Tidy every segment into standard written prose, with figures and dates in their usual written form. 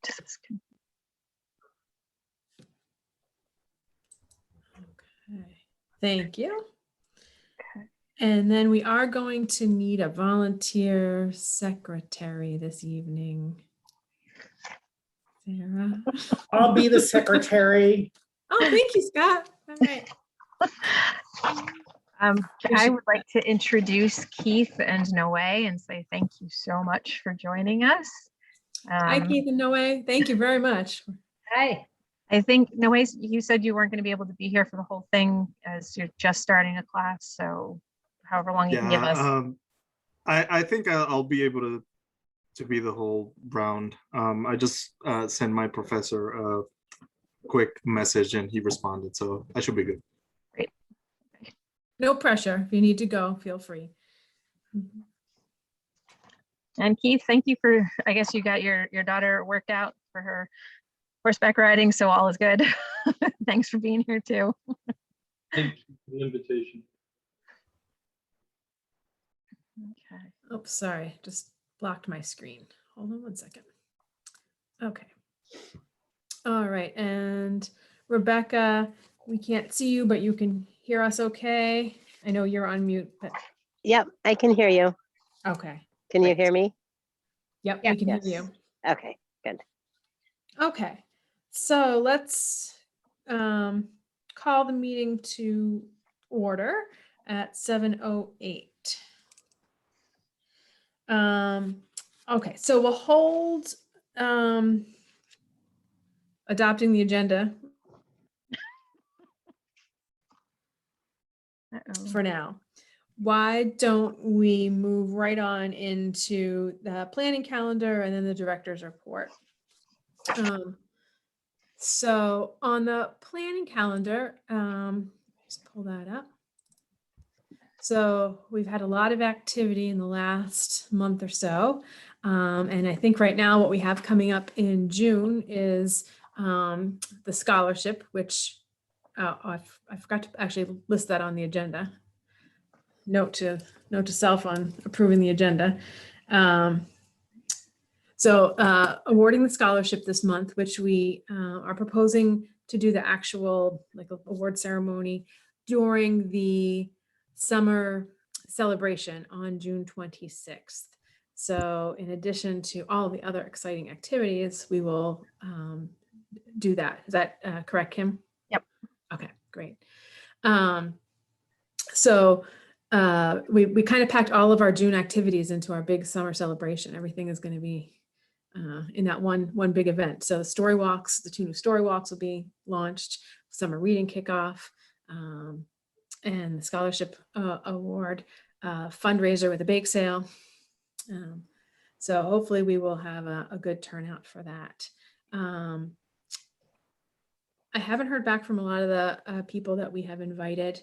Okay. Thank you. Okay. And then we are going to need a volunteer secretary this evening. Sarah. I'll be the secretary. Oh, thank you, Scott. All right. I would like to introduce Keith and Noe and say thank you so much for joining us. Hi, Keith and Noe. Thank you very much. Hi. I think, Noe, you said you weren't going to be able to be here for the whole thing as you're just starting a class. So however long you can give us. I think I'll be able to be the whole round. I just sent my professor a quick message and he responded, so I should be good. Great. No pressure. If you need to go, feel free. And Keith, thank you for, I guess you got your daughter worked out for her horseback riding, so all is good. Thanks for being here too. Thank you for the invitation. Okay. Oh, sorry. Just blocked my screen. Hold on one second. Okay. All right. And Rebecca, we can't see you, but you can hear us okay. I know you're on mute, but Yep, I can hear you. okay. Can you Great. hear me? Yep, Yeah. we can Yes. hear you. Okay, good. Okay. So let's call the meeting to order at 7:08. Okay, so we'll hold adopting the agenda Uh-oh. for now. Why don't we move right on into the planning calendar and then the director's report? So on the planning calendar, just pull that up. So we've had a lot of activity in the last month or so. And I think right now what we have coming up in June is the scholarship, which I forgot to actually list that on the agenda. Note to self on approving the agenda. So awarding the scholarship this month, which we are proposing to do the actual award ceremony during the summer celebration on June 26th. So in addition to all the other exciting activities, we will do that. Is that correct, Kim? Yep. Okay, great. So we kind of packed all of our June activities into our big summer celebration. Everything is going to be in that one big event. So the story walks, the 2 new story walks will be launched, summer reading kickoff, and the scholarship award, fundraiser with a bake sale. So hopefully we will have a good turnout for that. I haven't heard back from a lot of the people that we have invited,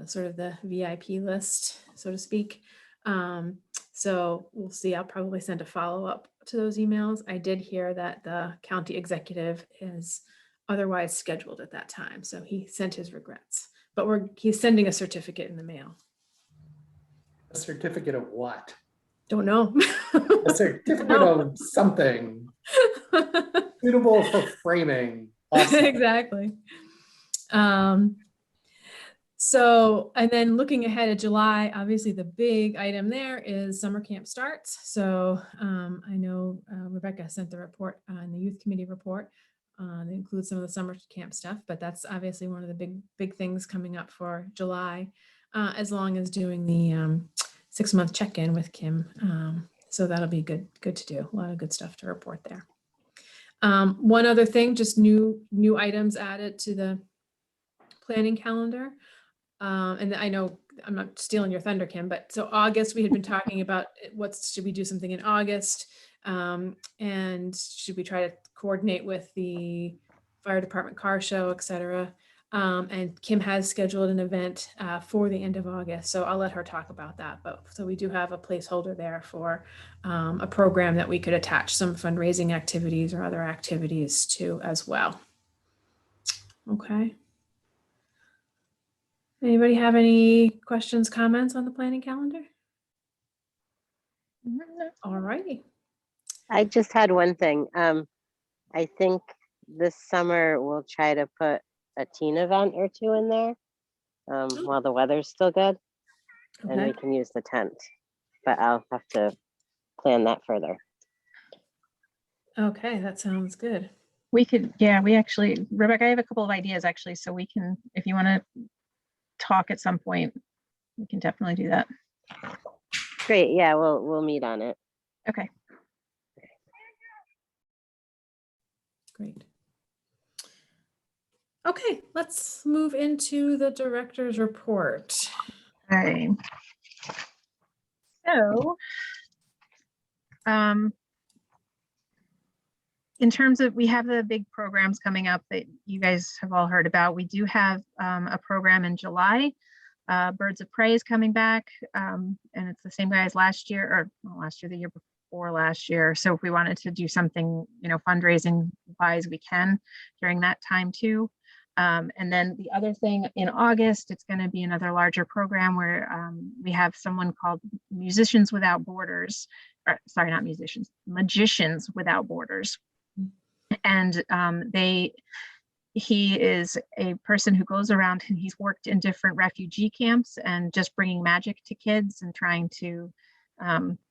sort of the VIP list, so to speak. So we'll see. I'll probably send a follow-up to those emails. I did hear that the county executive is otherwise scheduled at that time. So he sent his regrets, but he's sending a certificate in the mail. A certificate of what? Don't know. A certificate of something suitable for framing. Awesome. Exactly. So, and then looking ahead at July, obviously the big item there is summer camp starts. So I know Rebecca sent the report on the youth committee report. That includes some of the summer camp stuff, but that's obviously one of the big things coming up for July, as long as doing the 6-month check-in with Kim. So that'll be good to do. A lot of good stuff to report there. One other thing, just new items added to the planning calendar. And I know I'm not stealing your thunder, Kim, but so August, we had been talking about should we do something in August? And should we try to coordinate with the fire department car show, et cetera? And Kim has scheduled an event for the end of August. So I'll let her talk about that. But so we do have a placeholder there for a program that we could attach some fundraising activities or other activities to as well. Okay. Anybody have any questions, comments on the planning calendar? All righty. I just had one thing. I think this summer we'll try to put a teen event or two in there while the weather's still good, and we Okay. can use the tent. But I'll have to plan that further. Okay, that sounds good. We could, yeah, we actually, Rebecca, I have a couple of ideas actually, so we can, if you want to talk at some point, we can definitely do that. Great. Yeah, we'll meet on it. Okay. Great. Okay, let's move into the director's report. Okay. So, in terms of, we have the big programs coming up that you guys have all heard about. We do have a program in July. Birds of Prey is coming back, and it's the same guy as last year, or not last year, the year before last year. So if we wanted to do something, fundraising wise, we can during that time too. And then the other thing in August, it's going to be another larger program where we have someone called Musicians Without Borders, or sorry, not musicians, Magicians Without Borders. And he is a person who goes around and he's worked in different refugee camps and just bringing magic to kids and trying to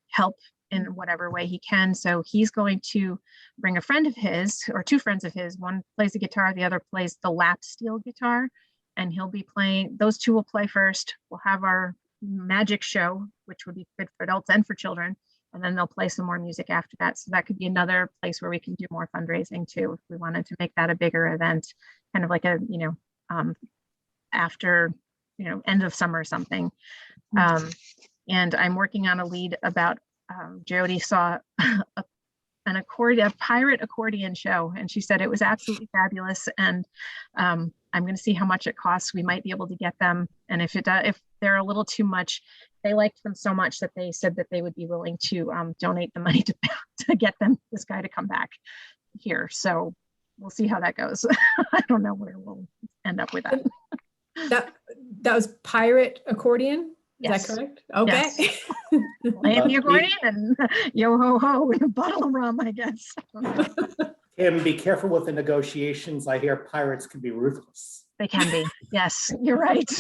help in whatever way he can. So he's going to bring a friend of his, or two friends of his. One plays the guitar, the other plays the lap steel guitar, and he'll be playing, those two will play first. We'll have our magic show, which would be good for adults and for children, and then they'll play some more music after that. So that could be another place where we can do more fundraising too, if we wanted to make that a bigger event, kind of like a, after, end of summer or something. And I'm working on a lead about, Jody saw a pirate accordion show, and she said it was absolutely fabulous. And I'm going to see how much it costs. We might be able to get them. And if they're a little too much, they liked them so much that they said that they would be willing to donate the money to get this guy to come back here. So we'll see how that goes. I don't know where we'll end up with that. That was pirate accordion. Is Yes. that correct? Okay. Yes. Play the accordion and yo ho ho and a bottle of rum, I guess. Tim, be careful with the negotiations. I hear pirates can be ruthless. They can be. Yes, you're right.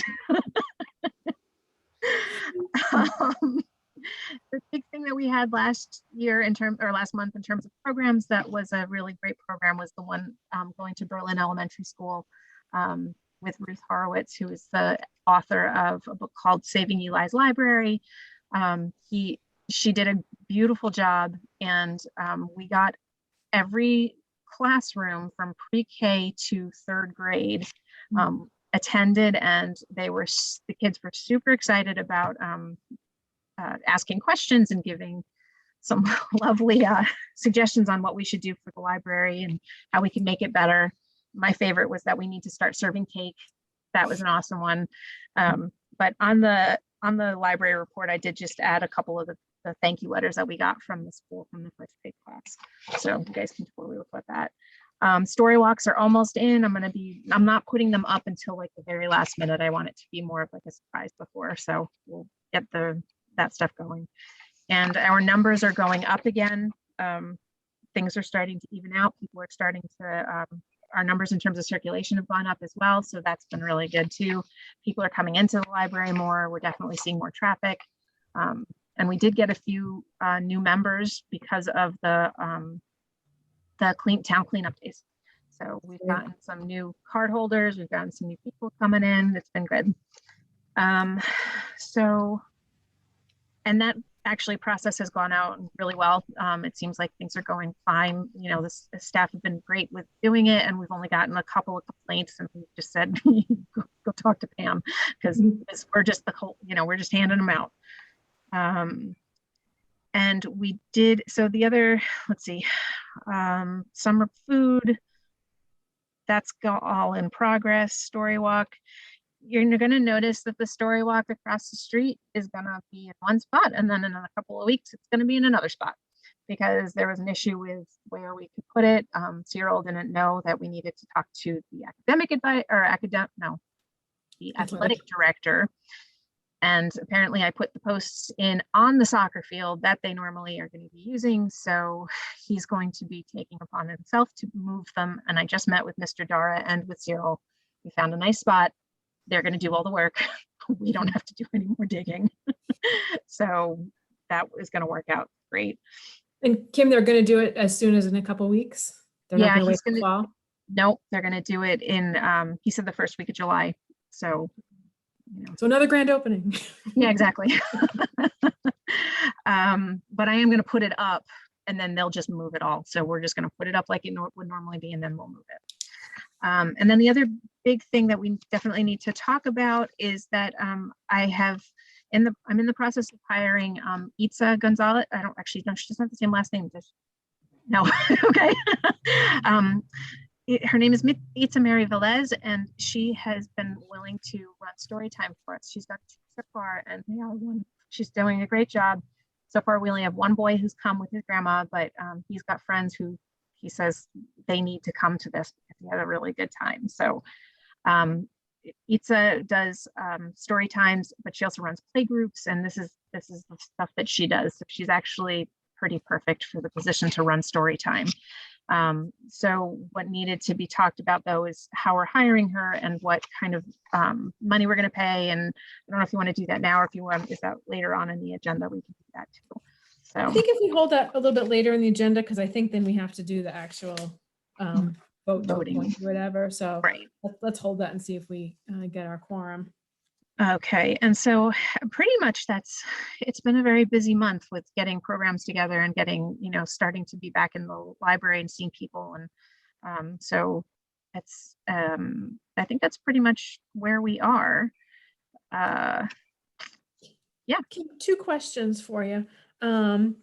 The big thing that we had last month in terms of programs that was a really great program was the one going to Berlin Elementary School with Ruth Horowitz, who is the author of a book called Saving Eli's Library. She did a beautiful job, and we got every classroom from pre-K to third grade attended, and the kids were super excited about asking questions and giving some lovely suggestions on what we should do for the library and how we can make it better. My favorite was that we need to start serving cake. That was an awesome one. But on the library report, I did just add a couple of the thank you letters that we got from the school, from the first grade class. So you guys can totally look at that. Story walks are almost in. I'm not putting them up until like the very last minute. I want it to be more of like a surprise before. So we'll get that stuff going. And our numbers are going up again. Things are starting to even out. People are starting to, our numbers in terms of circulation have gone up as well. So that's been really good too. People are coming into the library more. We're definitely seeing more traffic. And we did get a few new members because of the town cleanup days. So we've gotten some new card holders. We've gotten some new people coming in. It's been good. And that actually process has gone out really well. It seems like things are going fine. The staff have been great with doing it, and we've only gotten a couple of complaints, and we just said, go talk to Pam, because we're just we're just handing them out. And we did, so the other, let's see, summer food, that's all in progress. Story walk, you're going to notice that the story walk across the street is going to be in one spot, and then in a couple of weeks it's going to be in another spot, because there was an issue with where we could put it. Cyril didn't know that we needed to talk to the athletic director And apparently I put the posts in on the soccer field that they normally are going to be using. So he's going to be taking upon himself to move them. And I just met with Mr. Dara and with Cyril. We found a nice spot. They're going to do all the work. We don't have to do any more digging. So that is going to work out great. And Kim, they're going to do it as soon as in a couple weeks. They're Yeah, not going to he's wait till gonna- fall. Nope, they're going to do it in, he said the first week of July. So, So another grand opening. yeah, exactly. But I am going to put it up and then they'll just move it all. So we're just going to put it up like it would normally be and then we'll move it. And then the other big thing that we definitely need to talk about is that I'm in the process of hiring Itza Gonzalez. I don't actually know, she doesn't have the same last name. No, okay. Her name is Itza Mary Velez, and she has been willing to run story time for us. She's got 2 so far, and she's doing a great job. So far, we only have 1 boy who's come with his grandma, but he's got friends who he says they need to come to this because he had a really good time. So Itza does story times, but she also runs play groups, and this is the stuff that she does. So she's actually pretty perfect for the position to run story time. So what needed to be talked about though is how we're hiring her and what kind of money we're going to pay. And I don't know if you want to do that now or if you want, is that later on in the agenda, we can do that too. So I think if we hold that a little bit later in the agenda, because I think then we have to do the actual vote to Voting. appoint whatever. So right. let's hold that and see if we get our quorum. Okay, and so pretty much it's been a very busy month with getting programs together and getting, starting to be back in the library and seeing people. And so it's, I think that's pretty much where we are. Yeah. Kim, 2 questions for you. It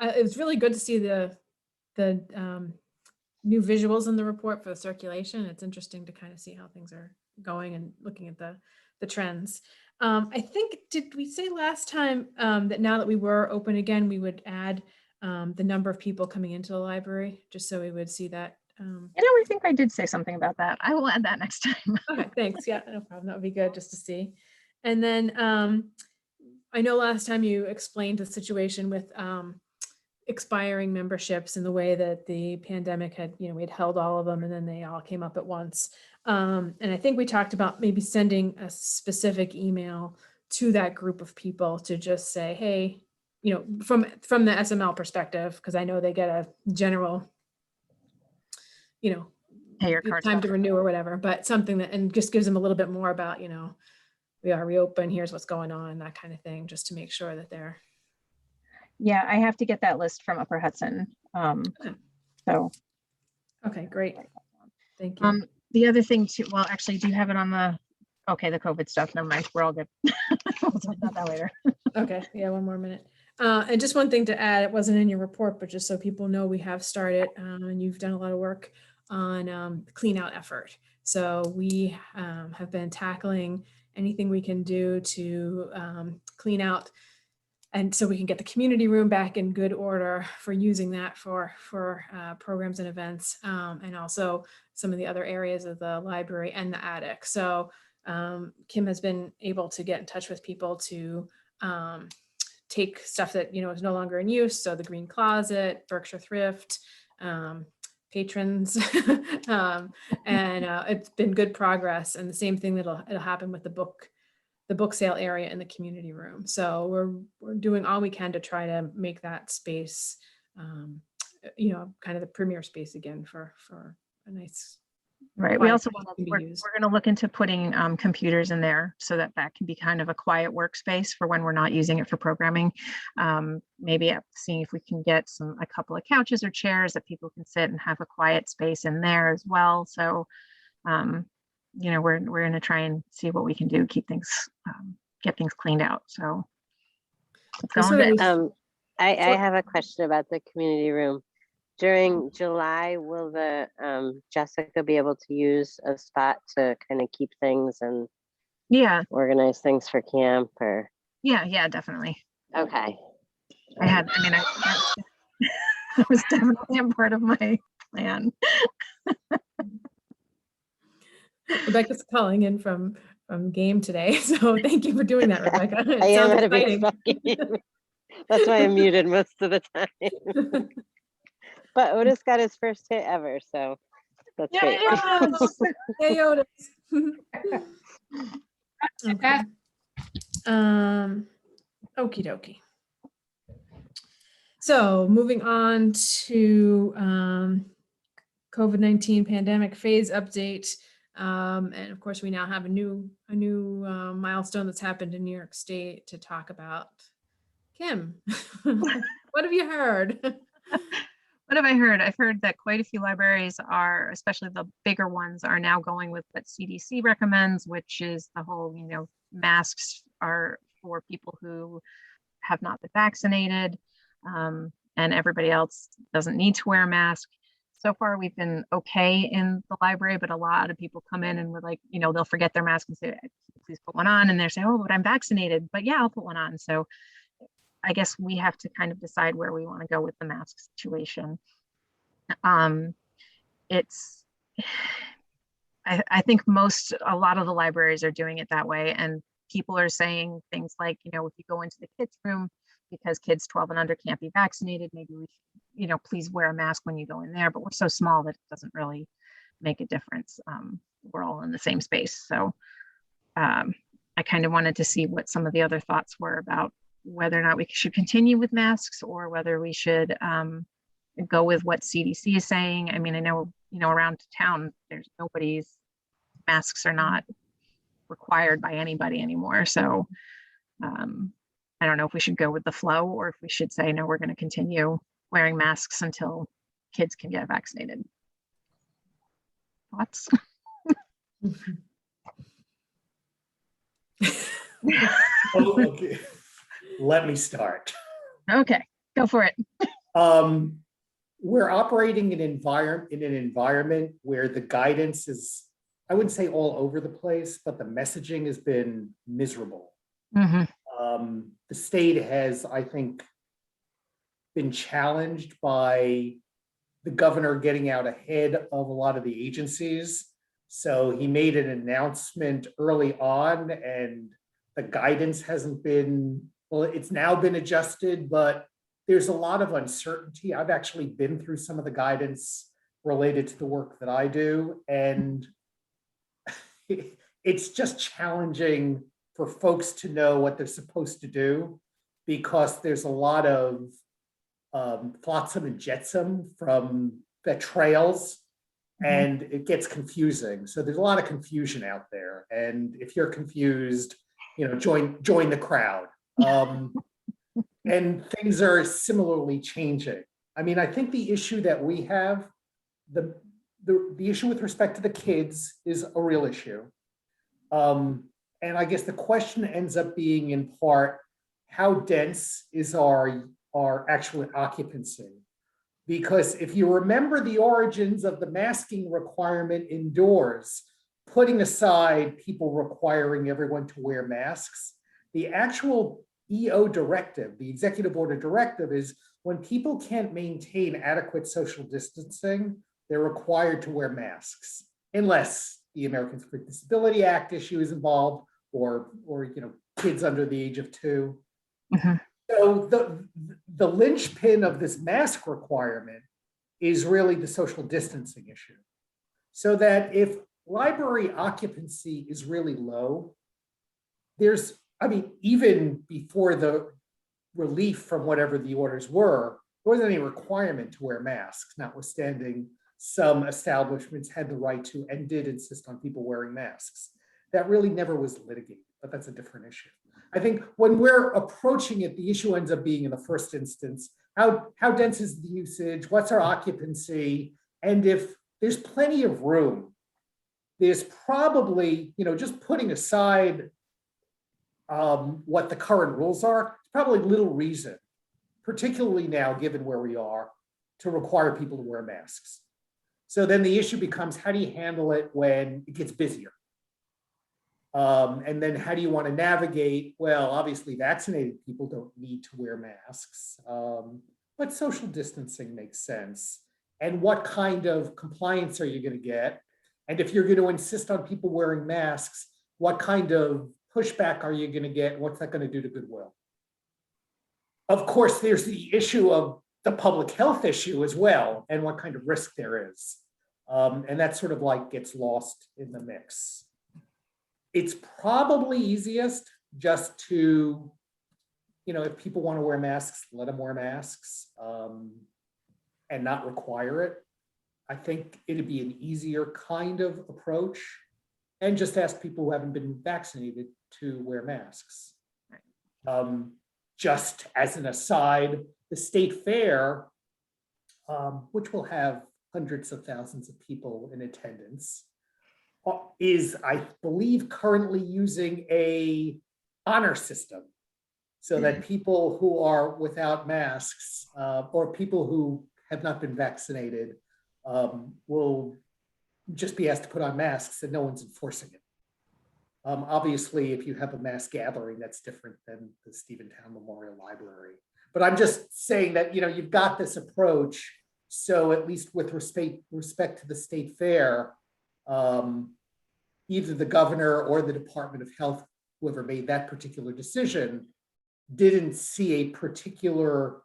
was really good to see the new visuals in the report for the circulation. It's interesting to kind of see how things are going and looking at the trends. I think, did we say last time that now that we were open again, we would add the number of people coming into the library, just so we would see that? I think I did say something about that. I will add that next time. Okay, thanks. Yeah, no problem. That would be good just to see. And then I know last time you explained the situation with expiring memberships and the way that the pandemic had, we had held all of them and then they all came up at once. And I think we talked about maybe sending a specific email to that group of people to just say, hey, from the SML perspective, because I know they get a general, Pay your card time to stuff. renew or whatever, but something that, and just gives them a little bit more about, we are reopened, here's what's going on, that kind of thing, just to make sure that they're. Yeah, I have to get that list from Upper Hudson. So. Okay, great. Thank you. The other thing too, well, actually, do you have it on the COVID stuff? Never mind, we're all good. We'll talk about that later. Okay, yeah, 1 more minute. And just one thing to add, it wasn't in your report, but just so people know, we have started and you've done a lot of work on the clean out effort. So we have been tackling anything we can do to clean out, and so we can get the community room back in good order for using that for programs and events, and also some of the other areas of the library and the attic. So Kim has been able to get in touch with people to take stuff that is no longer in use. So the Green Closet, Berkshire Thrift, patrons, and it's been good progress. And the same thing it'll happen with the book sale area in the community room. So we're doing all we can to try to make that space, kind of the premier space again for a nice. Right. We also want to be we're used. going to look into putting computers in there so that can be kind of a quiet workspace for when we're not using it for programming. Maybe seeing if we can get a couple of couches or chairs that people can sit and have a quiet space in there as well. So, we're going to try and see what we can do, keep things, get things cleaned out. So let's go on to I have a question about the community room. During July, will the Jessica be able to use a spot to kind of keep things and organize things for camp or? Yeah, definitely. Okay. That was definitely a part of my plan. Rebecca's calling in from game today. So thank you for doing that, Rebecca. It I am sounds at a exciting. baseball game. That's why I'm muted most of the time. But Otis got his first hit ever, so that's Yeah, great. yes. Hey, Otis. Okay. Okie dokie. So moving on to COVID-19 pandemic phase update. And of course, we now have a new milestone that's happened in New York State to talk about. Kim, what have you heard? What have I heard? I've heard that quite a few libraries are, especially the bigger ones, are now going with what CDC recommends, which is the whole, masks are for people who have not been vaccinated, and everybody else doesn't need to wear a mask. So far, we've been okay in the library, but a lot of people come in and we're like, they'll forget their mask and say, please put one on. And they're saying, oh, but I'm vaccinated, but yeah, I'll put one on. So I guess we have to kind of decide where we want to go with the mask situation. It's, I think a lot of the libraries are doing it that way. And people are saying things like, if you go into the kids' room, because kids 12 and under can't be vaccinated, maybe we should, please wear a mask when you go in there. But we're so small that it doesn't really make a difference. We're all in the same space. So I kind of wanted to see what some of the other thoughts were about whether or not we should continue with masks or whether we should go with what CDC is saying. I mean, I know, around town, there's masks are not required by anybody anymore. So I don't know if we should go with the flow or if we should say, no, we're going to continue wearing masks until kids can get vaccinated. Thoughts? Oh, okay. Let me start. Okay, go for it. We're operating in an environment where the guidance is, I wouldn't say all over the place, but the messaging has been miserable. Mm-hmm. The state has, I think, been challenged by the governor getting out ahead of a lot of the agencies. So he made an announcement early on and the guidance hasn't been, well, it's now been adjusted, but there's a lot of uncertainty. I've actually been through some of the guidance related to the work that I do, and it's just challenging for folks to know what they're supposed to do because there's a lot of flotsam and jetsam from the trails, and it gets confusing. So there's a lot of confusion out there, and if you're confused, join the crowd. And things are similarly changing. I mean, I think the issue that we have, the issue with respect to the kids is a real issue. And I guess the question ends up being in part, how dense is our actual occupancy? Because if you remember the origins of the masking requirement indoors, putting aside people requiring everyone to wear masks, the actual EO directive, the executive order directive, is when people can't maintain adequate social distancing, they're required to wear masks, unless the Americans with Disability Act issue is involved, or kids under the age of 2. Mm-hmm. So the linchpin of this mask requirement is really the social distancing issue. So that if library occupancy is really low, even before the relief from whatever the orders were, there wasn't any requirement to wear masks, notwithstanding some establishments had the right to and did insist on people wearing masks. That really never was litigated, but that's a different issue. I think when we're approaching it, the issue ends up being in the first instance, how dense is the usage? What's our occupancy? And if there's plenty of room, there's probably, just putting aside what the current rules are, it's probably little reason, particularly now, given where we are, to require people to wear masks. So then the issue becomes, how do you handle it when it gets busier? And then how do you want to navigate? Well, obviously vaccinated people don't need to wear masks, but social distancing makes sense. And what kind of compliance are you going to get? And if you're going to insist on people wearing masks, what kind of pushback are you going to get? What's that going to do to goodwill? Of course, there's the issue of the public health issue as well, and what kind of risk there is. And that sort of like gets lost in the mix. It's probably easiest just to, if people want to wear masks, let them wear masks, and not require it. I think it'd be an easier kind of approach, and just ask people who haven't been vaccinated to wear masks. Just as an aside, the state fair, which will have hundreds of thousands of people in attendance, is, I believe, currently using a honor system, so that people who are without masks, or people who have not been vaccinated, will just be asked to put on masks, and no one's enforcing it. Obviously, if you have a mass gathering, that's different than the Stephentown Memorial Library. But I'm just saying that, you've got this approach. So at least with respect to the state fair, either the governor or the Department of Health, whoever made that particular decision, didn't see a particular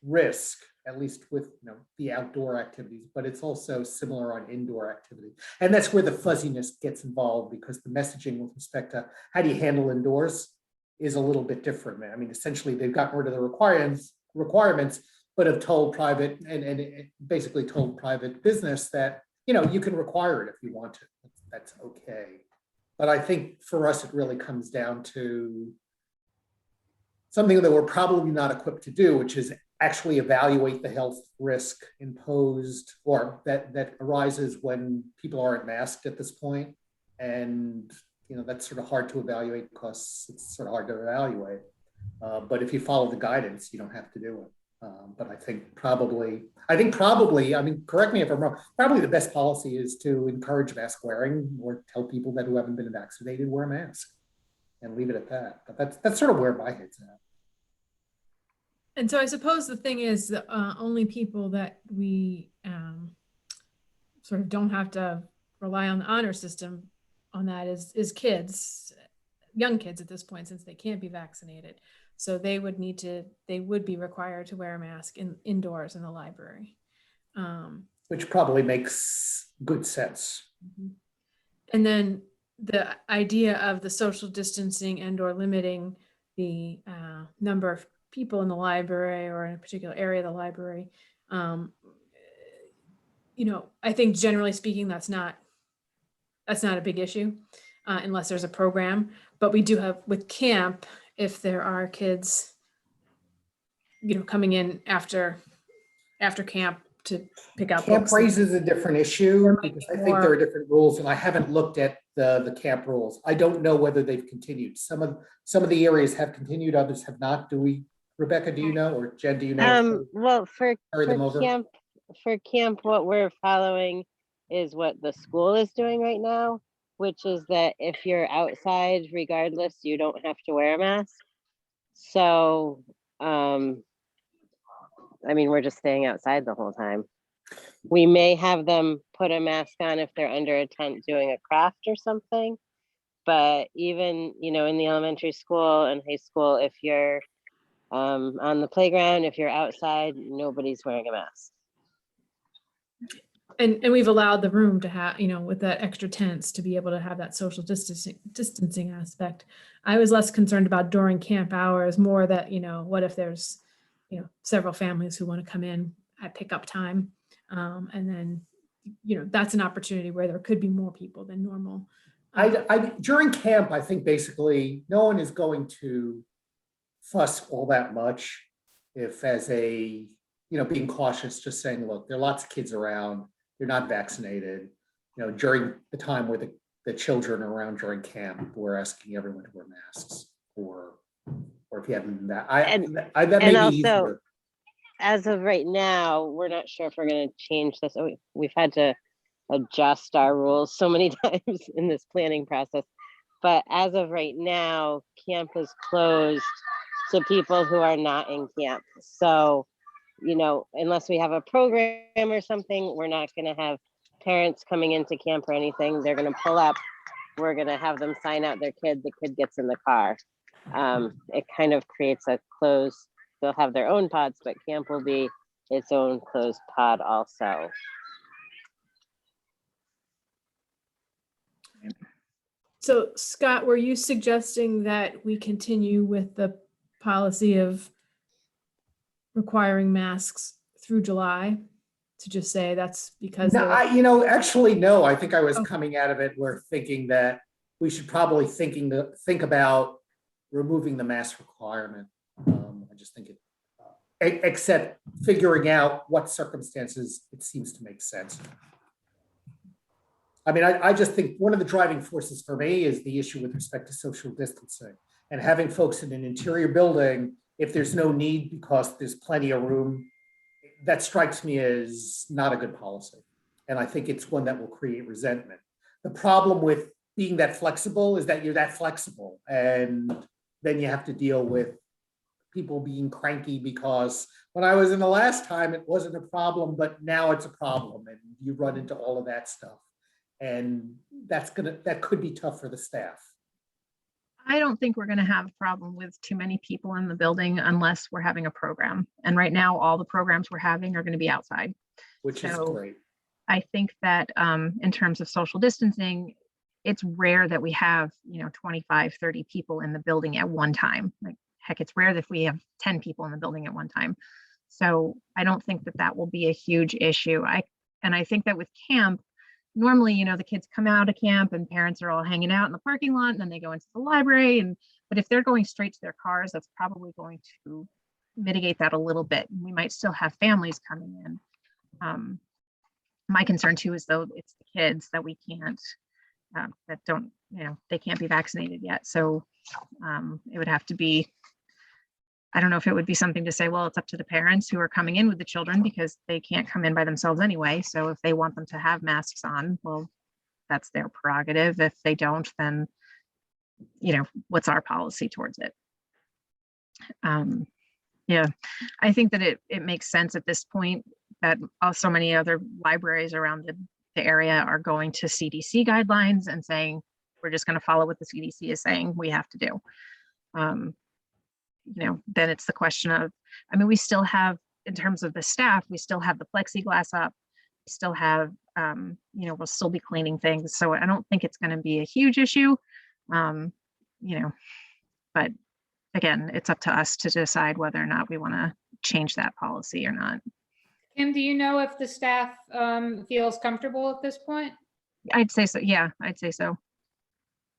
risk, at least with the outdoor activities, but it's also similar on indoor activity. And that's where the fuzziness gets involved, because the messaging with respect to how do you handle indoors is a little bit different. I mean, essentially they've gotten rid of the requirements, but have told private and basically told private business that, you can require it if you want to. That's okay. But I think for us, it really comes down to something that we're probably not equipped to do, which is actually evaluate the health risk imposed or that arises when people aren't masked at this point. And, that's sort of hard to evaluate because it's sort of hard to evaluate. But if you follow the guidance, you don't have to do it. But I think probably, I mean, correct me if I'm wrong, probably the best policy is to encourage mask wearing, or tell people that who haven't been vaccinated wear a mask, and leave it at that. But that's sort of where my head's at. And so I suppose the thing is the only people that we sort of don't have to rely on the honor system on that is kids, young kids at this point, since they can't be vaccinated. So they would be required to wear a mask indoors in the library. Which probably makes good sense. And then the idea of the social distancing and or limiting the number of people in the library or in a particular area of the library, I think generally speaking, that's not a big issue unless there's a program. But we do have with camp, if there are kids, coming in after camp to pick up Camp books. raises a different issue because I think there are different rules, and I haven't looked at the camp rules. I don't know whether they've continued. Some of the areas have continued, others have not. Rebecca, do you know, or Jen, do you know? Well, for over? camp, what we're following is what the school is doing right now, which is that if you're outside, regardless, you don't have to wear a mask. So, we're just staying outside the whole time. We may have them put a mask on if they're under a tent doing a craft or something. But even, in the elementary school and high school, if you're on the playground, if you're outside, nobody's wearing a mask. And we've allowed the room to have, with that extra tents to be able to have that social distancing aspect. I was less concerned about during camp hours, more that, what if there's, several families who want to come in at pickup time. And then, that's an opportunity where there could be more people than normal. During camp, I think basically no one is going to fuss all that much if as a, being cautious, just saying, look, there are lots of kids around, they're not vaccinated. During the time where the children are around during camp, we're asking everyone to wear masks, or if you haven't been that, that may be easier. As of right now, we're not sure if we're going to change this. We've had to adjust our rules so many times in this planning process. But as of right now, camp is closed to people who are not in camp. So, unless we have a program or something, we're not going to have parents coming into camp or anything. They're going to pull up we're gonna have them sign out their kid, the kid gets in the car. It kind of creates a closed, they'll have their own pods, but camp will be its own closed pod also. So Scott, were you suggesting that we continue with the policy of requiring masks through July? To just say that's because No, actually, no, I think I was Oh. coming out of it, we're thinking that we should probably think about removing the mask requirement. I just think except figuring out what circumstances it seems to make sense. I mean, I just think one of the driving forces for me is the issue with respect to social distancing and having folks in an interior building, if there's no need because there's plenty of room, that strikes me as not a good policy. And I think it's one that will create resentment. The problem with being that flexible is that you're that flexible, and then you have to deal with people being cranky because when I was in the last time, it wasn't a problem, but now it's a problem, and you run into all of that stuff. And that could be tough for the staff. I don't think we're going to have a problem with too many people in the building unless we're having a program. And right now, all the programs we're having are going to be outside. Which is So great. I think that in terms of social distancing, it's rare that we have, 25, 30 people in the building at one time. Like, heck, it's rare that we have 10 people in the building at one time. So I don't think that that will be a huge issue. I think that with camp, normally, the kids come out of camp and parents are all hanging out in the parking lot, and then they go into the library. But if they're going straight to their cars, that's probably going to mitigate that a little bit. We might still have families coming in. My concern too is though it's the kids that we can't, that don't, they can't be vaccinated yet. So it would have to be, I don't know if it would be something to say, well, it's up to the parents who are coming in with the children because they can't come in by themselves anyway. So if they want them to have masks on, well, that's their prerogative. If they don't, then, what's our policy towards it? Yeah, I think that it makes sense at this point that so many other libraries around the area are going to CDC guidelines and saying, we're just going to follow what the CDC is saying we have to do. Then it's the question of, we still have, in terms of the staff, we still have the plexiglass up, we still have, we'll still be cleaning things. So I don't think it's going to be a huge issue, but again, it's up to us to decide whether or not we want to change that policy or not. Kim, do you know if the staff feels comfortable at this point? I'd say so. Yeah, I'd say so.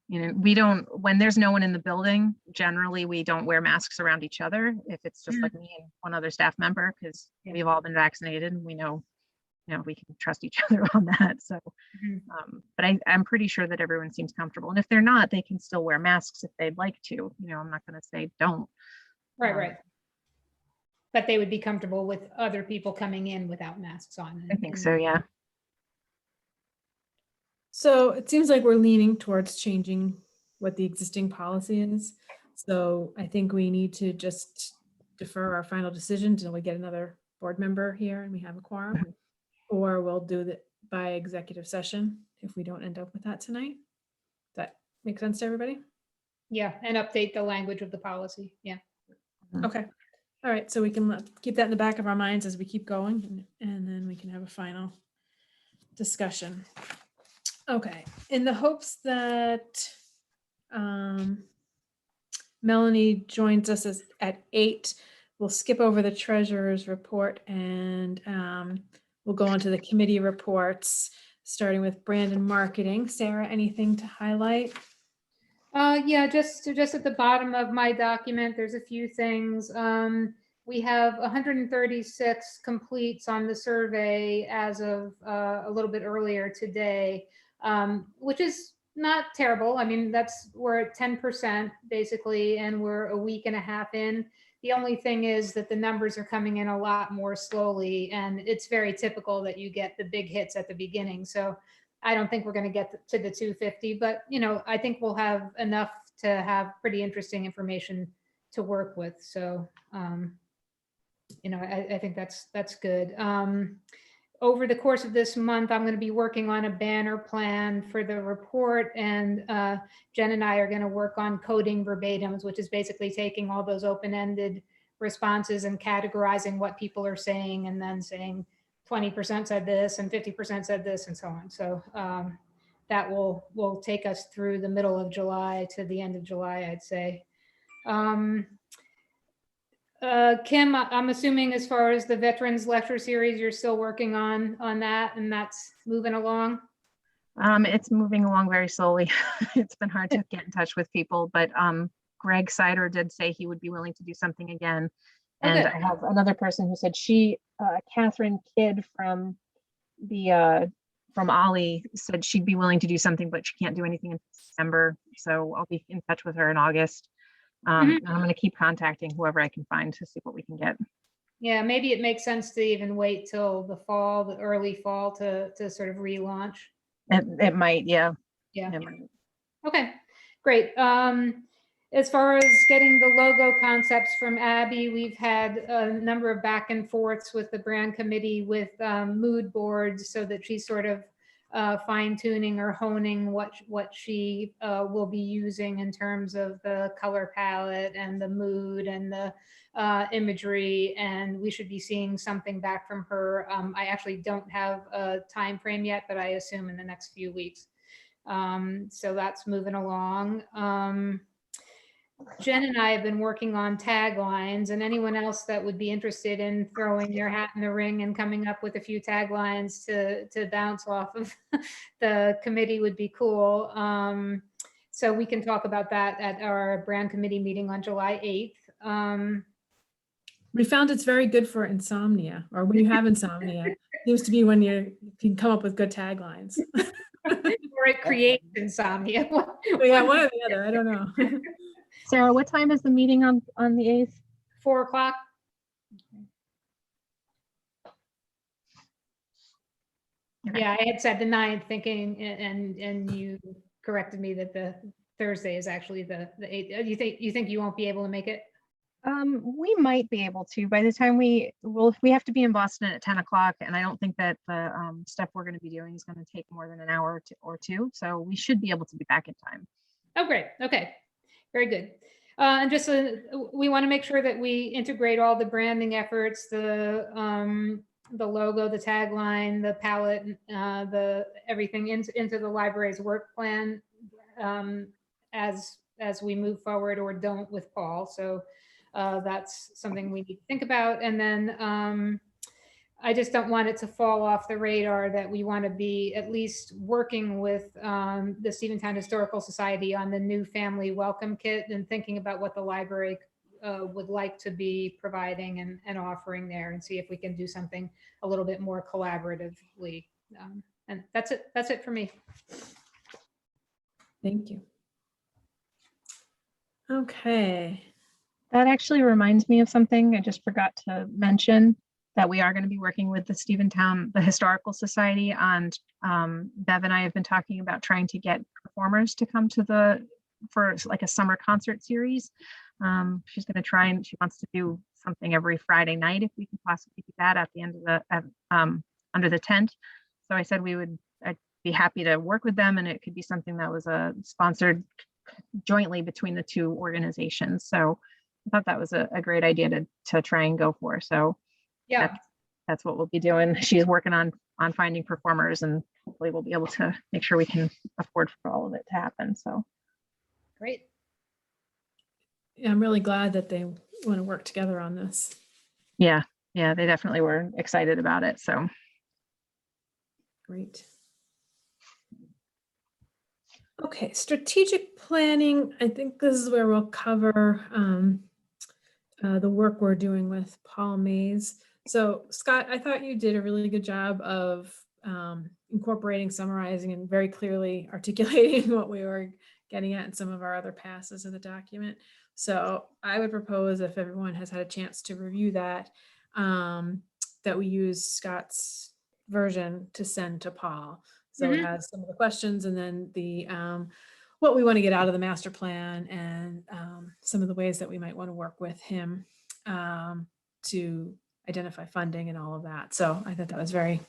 We don't, when there's no one in the building, generally we don't wear masks around each other. If it's just like me and one other staff member, because we've all been vaccinated and we know, we can trust each other on that. So, but I'm pretty sure that everyone seems comfortable. And if they're not, they can still wear masks if they'd like to. I'm not going to say don't. Right. But they would be comfortable with other people coming in without masks on. I think so, yeah. So it seems like we're leaning towards changing what the existing policy is. So I think we need to just defer our final decision until we get another board member here and we have a quorum, or we'll do that by executive session if we don't end up with that tonight. Does that make sense to everybody? Yeah, and update the language of the policy. Yeah. Okay. All right. So we can keep that in the back of our minds as we keep going, and then we can have a final discussion. Okay, in the hopes that Melanie joins us at 8, we'll skip over the treasurer's report and we'll go on to the committee reports, starting with brand and marketing. Sarah, anything to highlight? Yeah, just at the bottom of my document, there's a few things. We have 136 completes on the survey as of a little bit earlier today. Which is not terrible. We're at 10% basically, and we're a week and a half in. The only thing is that the numbers are coming in a lot more slowly, and it's very typical that you get the big hits at the beginning. So I don't think we're going to get to the 250, but I think we'll have enough to have pretty interesting information to work with. So I think that's good. over the course of this month, I'm going to be working on a banner plan for the report, and Jen and I are going to work on coding verbatims, which is basically taking all those open-ended responses and categorizing what people are saying, and then saying 20% said this and 50% said this and so on. So that will take us through the middle of July to the end of July, I'd say. Kim, I'm assuming as far as the Veterans Lecture Series, you're still working on that, and that's moving along? It's moving along very slowly. It's been hard to get in touch with people, but Greg Sider did say he would be willing to do something again. And Okay. I have another person who said Catherine Kidd from Ollie said she'd be willing to do something, but she can't do anything in December. So I'll be in touch with her in August. And I'm going to keep contacting whoever I can find to see what we can get. Yeah, maybe it makes sense to even wait till the fall, the early fall, to sort of relaunch. It might, yeah. Yeah. It might. Okay, great. As far as getting the logo concepts from Abby, we've had a number of back and forths with the brand committee with mood boards, so that she's sort of fine tuning or honing what she will be using in terms of the color palette and the mood and the imagery, and we should be seeing something back from her. I actually don't have a time frame yet, but I assume in the next few weeks. So that's moving along. Jen and I have been working on taglines, and anyone else that would be interested in throwing their hat in the ring and coming up with a few taglines to bounce off of the committee would be cool. So we can talk about that at our brand committee meeting on July 8th. We found it's very good for insomnia, or when you have insomnia. Seems to be when you can come up with good taglines. Or it creates insomnia. Yeah, one or the other. I don't know. Sarah, what time is the meeting on the 8th? 4 o'clock. Yeah, I had said the 9th, thinking, and you corrected me that the Thursday is actually the 8th. You think you won't be able to make it? We might be able to. By the time we have to be in Boston at 10 o'clock, and I don't think that the stuff we're going to be doing is going to take more than an hour or two. So we should be able to be back in time. Oh, great. Okay, very good. And just we want to make sure that we integrate all the branding efforts, the logo, the tagline, the palette, the everything into the library's work plan as we move forward or don't with Paul. So that's something we need to think about. And then I just don't want it to fall off the radar that we want to be at least working with the Stephentown Historical Society on the new family welcome kit, and thinking about what the library would like to be providing and offering there, and see if we can do something a little bit more collaboratively. And that's it. That's it for me. Thank you. Okay. That actually reminds me of something I just forgot to mention, that we are going to be working with the Stephentown, the Historical Society on, Bev and I have been talking about trying to get performers to come to for like a summer concert series. She's going to try, and she wants to do something every Friday night if we can possibly do that at the end of the, under the tent. So I said I'd be happy to work with them, and it could be something that was sponsored jointly between the two organizations. So I thought that was a great idea to try and go for. So Yeah. That's what we'll be doing. She's working on finding performers, and hopefully we'll be able to make sure we can afford for all of it to happen. So Great. Yeah, I'm really glad that they want to work together on this. yeah, they definitely were excited about it. So Great. Okay, strategic planning. I think this is where we'll cover the work we're doing with Paul Mays. So Scott, I thought you did a really good job of incorporating, summarizing, and very clearly articulating what we were getting at in some of our other passes of the document. So I would propose, if everyone has had a chance to review that, that we use Scott's version to send to Paul. So it has some of the questions, and then the what we want to get out of the master plan, and some of the ways that we might want to work with him to identify funding and all of that. So I thought that was very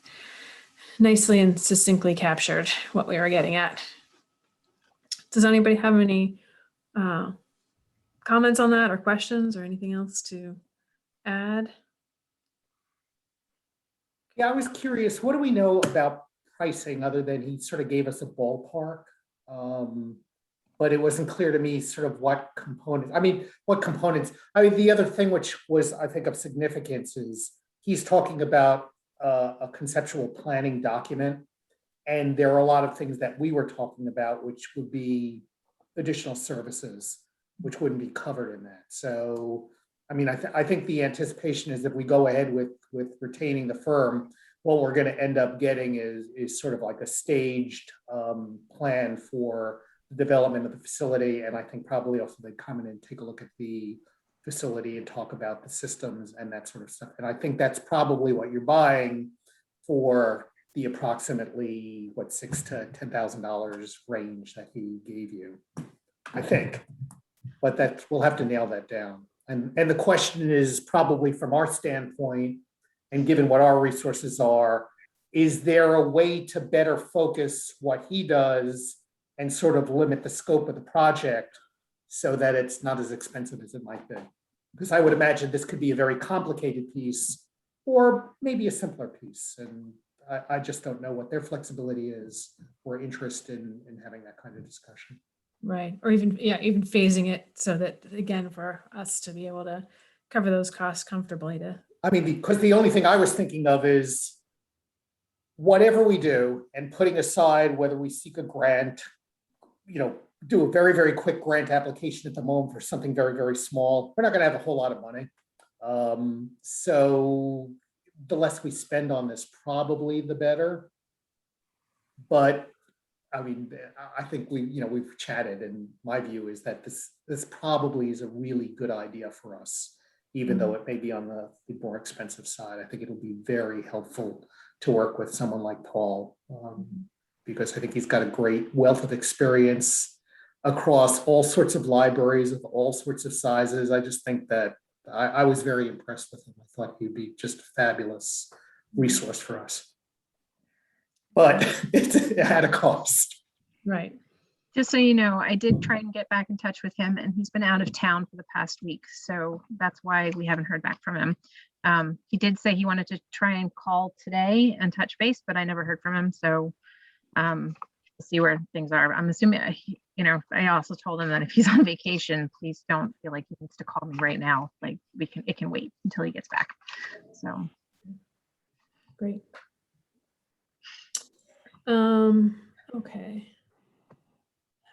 nicely and succinctly captured what we were getting at. Does anybody have any comments on that or questions or anything else to add? Yeah, I was curious, what do we know about pricing other than he sort of gave us a ballpark? But it wasn't clear to me sort of what components, the other thing which was, I think, of significance is he's talking about a conceptual planning document. And there are a lot of things that we were talking about, which would be additional services, which wouldn't be covered in that. So, I mean, I think the anticipation is that we go ahead with retaining the firm, what we're going to end up getting is sort of like a staged plan for the development of the facility. And I think probably also they come in and take a look at the facility and talk about the systems and that sort of stuff. And I think that's probably what you're buying for the approximately $6,000 to $10,000 range that he gave you, I think. But that we'll have to nail that down. And the question is probably from our standpoint, and given what our resources are, is there a way to better focus what he does and sort of limit the scope of the project so that it's not as expensive as it might be? Because I would imagine this could be a very complicated piece or maybe a simpler piece. And I just don't know what their flexibility is or interest in having that kind of discussion. Right. Or even phasing it so that, again, for us to be able to cover those costs comfortably because the only thing I was thinking of is whatever we do and putting aside whether we seek a grant, do a very, very quick grant application at the moment for something very, very small. We're not going to have a whole lot of money. So the less we spend on this, probably the better. But I mean, I think we've chatted, and my view is that this probably is a really good idea for us, even though it may be on the more expensive side. I think it'll be very helpful to work with someone like Paul, because I think he's got a great wealth of experience across all sorts of libraries of all sorts of sizes. I just think that I was very impressed with him. I thought he'd be just a fabulous resource for us. But it had a cost. Right. Just so you know, I did try and get back in touch with him, and he's been out of town for the past week. So that's why we haven't heard back from him. He did say he wanted to try and call today and touch base, but I never heard from him. So we'll see where things are. I'm assuming, I also told him that if he's on vacation, please don't feel like he needs to call me right now. Like it can wait until he gets back. So. Great. Okay.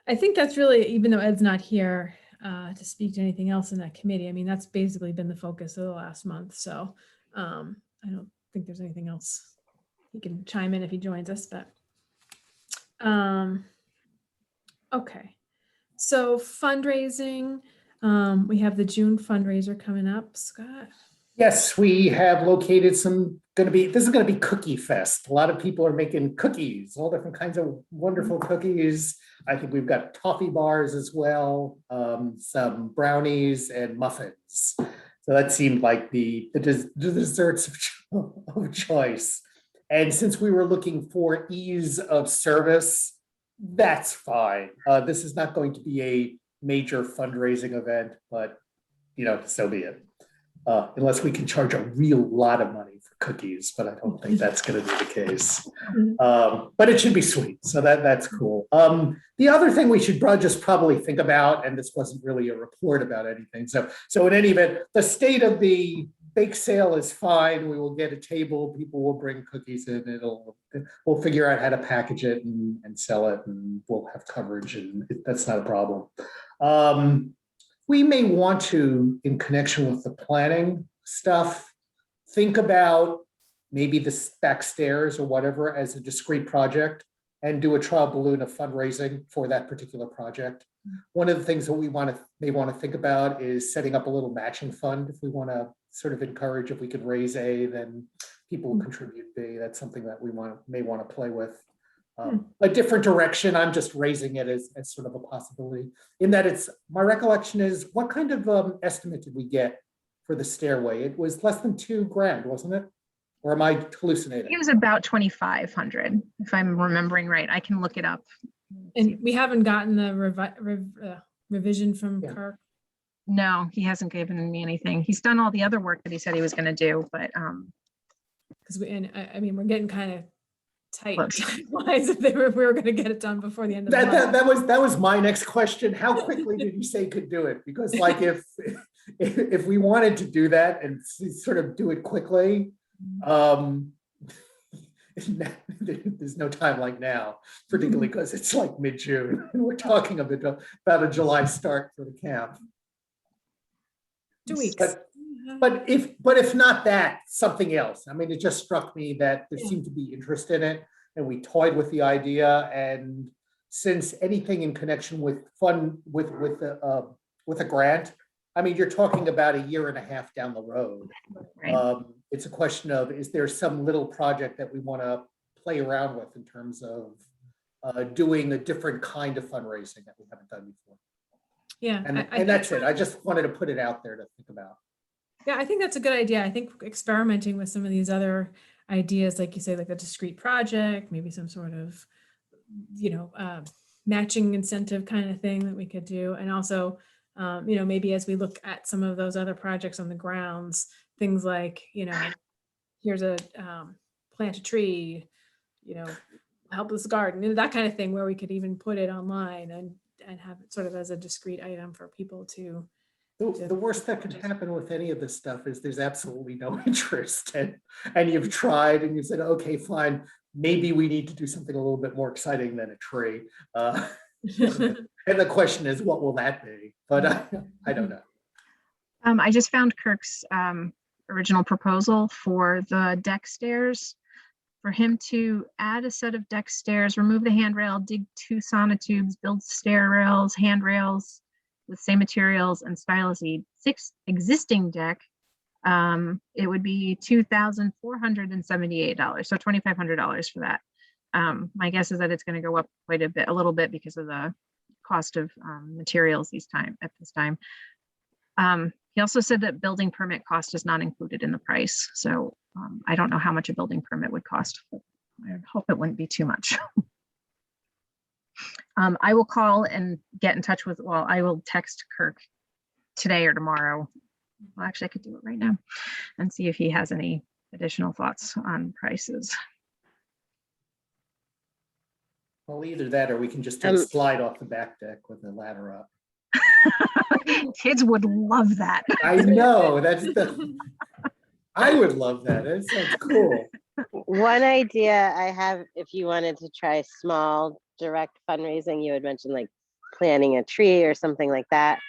I think that's really, even though Ed's not here to speak to anything else in that committee, I mean, that's basically been the focus of the last month. So I don't think there's anything else. He can chime in if he joins us, but okay. So fundraising, we have the June fundraiser coming up, Scott. Yes, we have located this is going to be Cookie Fest. A lot of people are making cookies, all different kinds of wonderful cookies. I think we've got toffee bars as well, some brownies and muffins. So that seemed like the desserts of choice. And since we were looking for ease of service, that's fine. This is not going to be a major fundraising event, but so be it. Unless we can charge a real lot of money for cookies, but I don't think that's going to be the case. But it should be sweet, so that's cool. The other thing we should just probably think about, and this wasn't really a report about anything, so in any event, the state of the bake sale is fine. We will get a table, people will bring cookies in, we'll figure out how to package it and sell it, and we'll have coverage, and that's not a problem. We may want to, in connection with the planning stuff, think about maybe the back stairs or whatever as a discrete project and do a trial balloon of fundraising for that particular project. One of the things that we may want to think about is setting up a little matching fund. If we want to sort of encourage, if we could raise A, then people will contribute B. That's something that we may want to play with. A different direction. I'm just raising it as sort of a possibility. In that my recollection is, what kind of estimate did we get for the stairway. It was less than $2,000, wasn't it? Or am I hallucinating? It was about 2,500, if I'm remembering right. I can look it up. And we haven't gotten the revision from Yeah. Kirk. No, he hasn't given me anything. He's done all the other work that he said he was going to do, but Because I mean, we're getting kind of tight Close. time-wise if we were going to get it done before the end of the month. That was my next question. How quickly did you say could do it? Because like if we wanted to do that and sort of do it quickly, there's no time like now, particularly because it's like mid-June and we're talking about a July start for the camp. 2 weeks. But if not that, something else. I mean, it just struck me that there seemed to be interest in it, and we toyed with the idea. And since anything in connection with with a grant, I mean, you're talking about a year and a half down the road. right. It's a question of, is there some little project that we want to play around with in terms of doing a different kind of fundraising that we haven't done before? Yeah. And that's it. I just wanted to put it out there to think about. Yeah, I think that's a good idea. I think experimenting with some of these other ideas, like you say, like a discrete project, maybe some sort of, matching incentive kind of thing that we could do. And also, maybe as we look at some of those other projects on the grounds, things like, here's a plant a tree, help this garden, that kind of thing, where we could even put it online and have it sort of as a discrete item for people to. The worst that could happen with any of this stuff is there's absolutely no interest, and you've tried and you said, okay, fine, maybe we need to do something a little bit more exciting than a tree. And the question is, what will that be? But I don't know. I just found Kirk's original proposal for the deck stairs. For him to add a set of deck stairs, remove the handrail, dig 2 sonotubes, build stair rails, handrails with same materials and style as the 6 existing deck, it would be $2,478, so $2,500 for that. My guess is that it's going to go up quite a little bit because of the cost of materials at this time. He also said that building permit cost is not included in the price, so I don't know how much a building permit would cost, but I hope it wouldn't be too much. I will call and get in touch with, I will text Kirk today or tomorrow. Well, actually, I could do it right now and see if he has any additional thoughts on prices. Well, either that, or we can just slide off the back deck with the ladder up. Kids would love that. I know, I would love that. That sounds cool. One idea I have, if you wanted to try small direct fundraising, you had mentioned like planting a tree or something like that.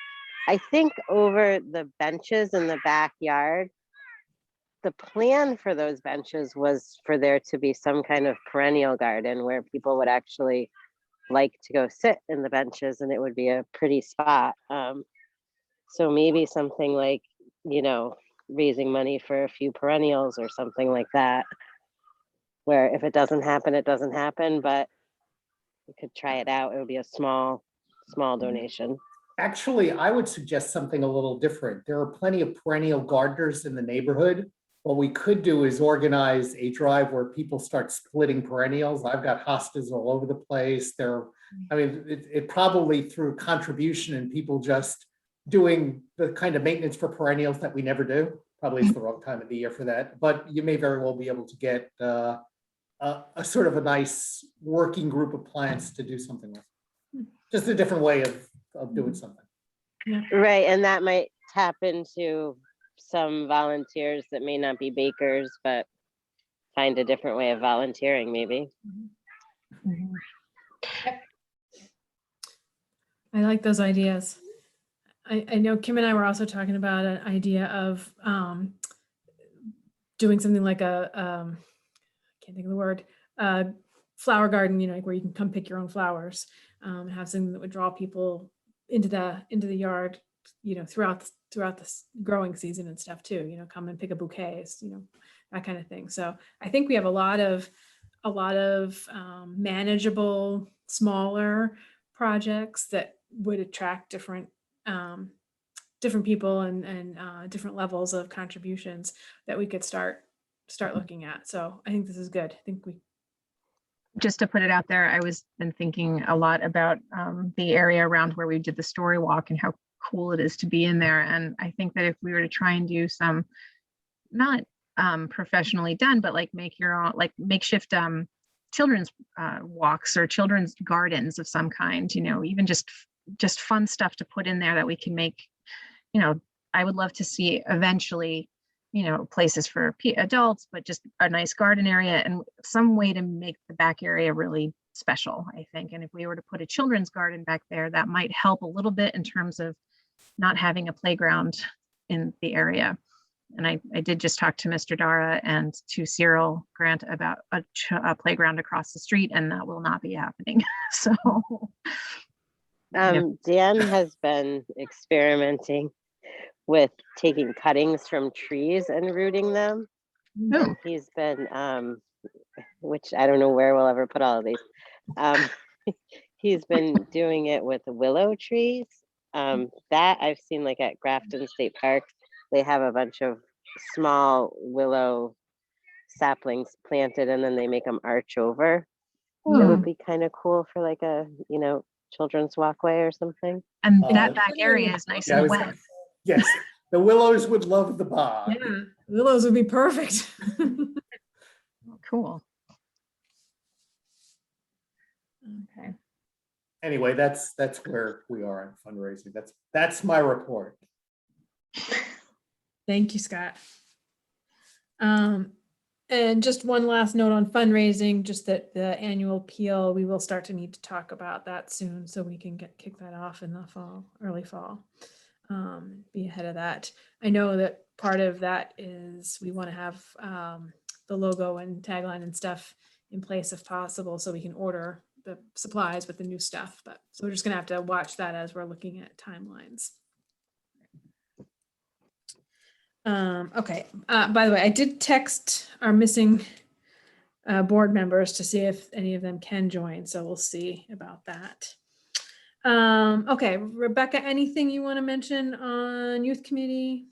I think over the benches in the backyard, the plan for those benches was for there to be some kind of perennial garden where people would actually like to go sit in the benches, and it would be a pretty spot. So maybe something like, raising money for a few perennials or something like that, where if it doesn't happen, it doesn't happen, but you could try it out. It would be a small donation. Actually, I would suggest something a little different. There are plenty of perennial gardeners in the neighborhood. What we could do is organize a drive where people start splitting perennials. I've got hostas all over the place. It probably through contribution and people just doing the kind of maintenance for perennials that we never do. Probably it's the wrong time of the year for that, but you may very well be able to get a sort of a nice working group of plants to do something with. Just a different way of doing something. Right, and that might tap into some volunteers that may not be bakers, but find a different way of volunteering maybe. I like those ideas. I know Kim and I were also talking about an idea of doing something like I can't think of the word, flower garden, like where you can come pick your own flowers, and have something that would draw people into the yard, throughout the growing season and stuff too, come and pick a bouquets, that kind of thing. So I think we have a lot of manageable, smaller projects that would attract different different people and different levels of contributions that we could start looking at. So I think this is good. I think we, Just to put it out there, I was been thinking a lot about the area around where we did the story walk and how cool it is to be in there. And I think that if we were to try and do some, not professionally done, but like make your own, like makeshift children's walks or children's gardens of some kind, you know, even just fun stuff to put in there that we can make, you know, I would love to see eventually, you know, places for adults, but just a nice garden area and some way to make the back area really special, I think. And if we were to put a children's garden back there, that might help a little bit in terms of not having a playground in the area. And I did just talk to Mr. Dara and to Cyril Grant about a playground across the street, and that will not be happening. So Dan has been experimenting with taking cuttings from trees and rooting them. Oh. He's been, which I don't know where we'll ever put all of these. He's been doing it with willow trees. That I've seen like at Grafton State Park. They have a bunch of small willow saplings planted and then they make them arch over. It would be kind of cool for like a, you know, children's walkway or something. And that back area is nice and wet. Yes, the willows would love the bog. yeah, willows would be perfect. Cool. Okay. Anyway, that's where we are in fundraising. That's my report. Thank you, Scott. And just one last note on fundraising, just that the annual peel, we will start to need to talk about that soon so we can kick that off in the fall, early fall. Be ahead of that. I know that part of that is we want to have the logo and tagline and stuff in place if possible so we can order the supplies with the new stuff. But so we're just gonna have to watch that as we're looking at timelines. Okay, by the way, I did text our missing board members to see if any of them can join, so we'll see about that. Okay, Rebecca, anything you want to mention on youth committee?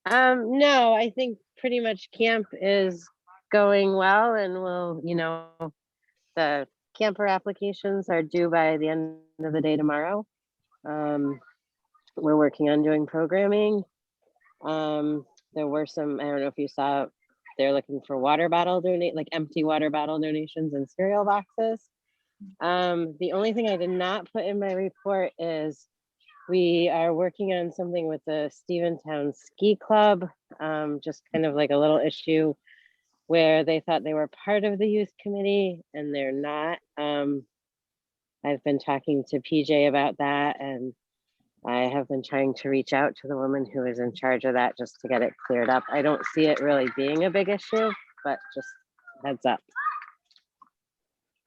No, I think pretty much camp is going well and we'll, you know, the camper applications are due by the end of the day tomorrow. We're working on doing programming. There were some, I don't know if you saw, they're looking for water bottle like empty water bottle donations and cereal boxes. The only thing I did not put in my report is we are working on something with the Stephentown Ski Club, just kind of like a little issue where they thought they were part of the youth committee and they're not. I've been talking to PJ about that and I have been trying to reach out to the woman who is in charge of that just to get it cleared up. I don't see it really being a big issue, but just heads up.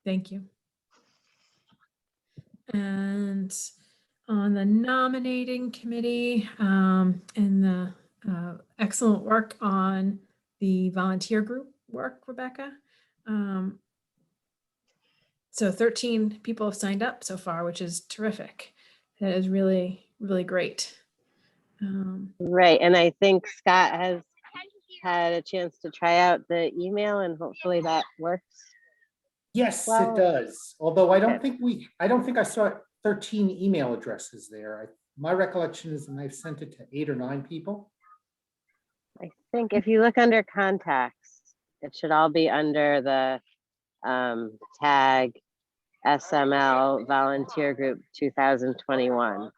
Thank you. And on the nominating committee and the excellent work on the volunteer group work, Rebecca. So 13 people have signed up so far, which is terrific. That is really, really great. Right, and I think Scott has had a chance to try out the email and hopefully that works. Yes, Well, it does. Although I don't okay. think I don't think I saw 13 email addresses there. My recollection is that I've sent it to 8 or 9 people. I think if you look under contacts, it should all be under the tag SML Volunteer Group 2021.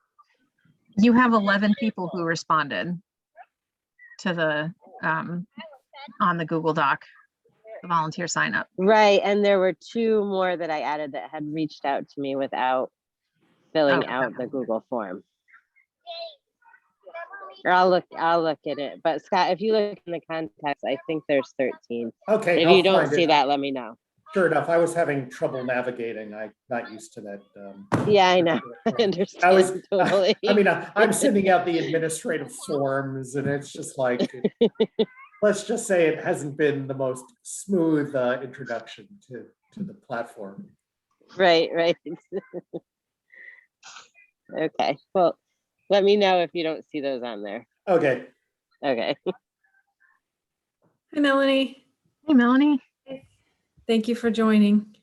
You have 11 people who responded to the on the Google Doc, the volunteer sign up. Right, and there were 2 more that I added that had reached out to me without filling out the Google form. Or I'll look at it. But Scott, if you look in the contacts, I think there's 13. Okay, If I'll you don't find see it. that, let me know. Sure enough, I was having trouble navigating. I'm not used to that. Yeah, I know. I understand totally. I mean, I'm sending out the administrative forms and it's just like, let's just say it hasn't been the most smooth introduction to the platform. Right. Okay. Well, Let me know if you don't see those on there. Okay. Okay. Hi, Melanie. Hey, Melanie. Thank you for joining.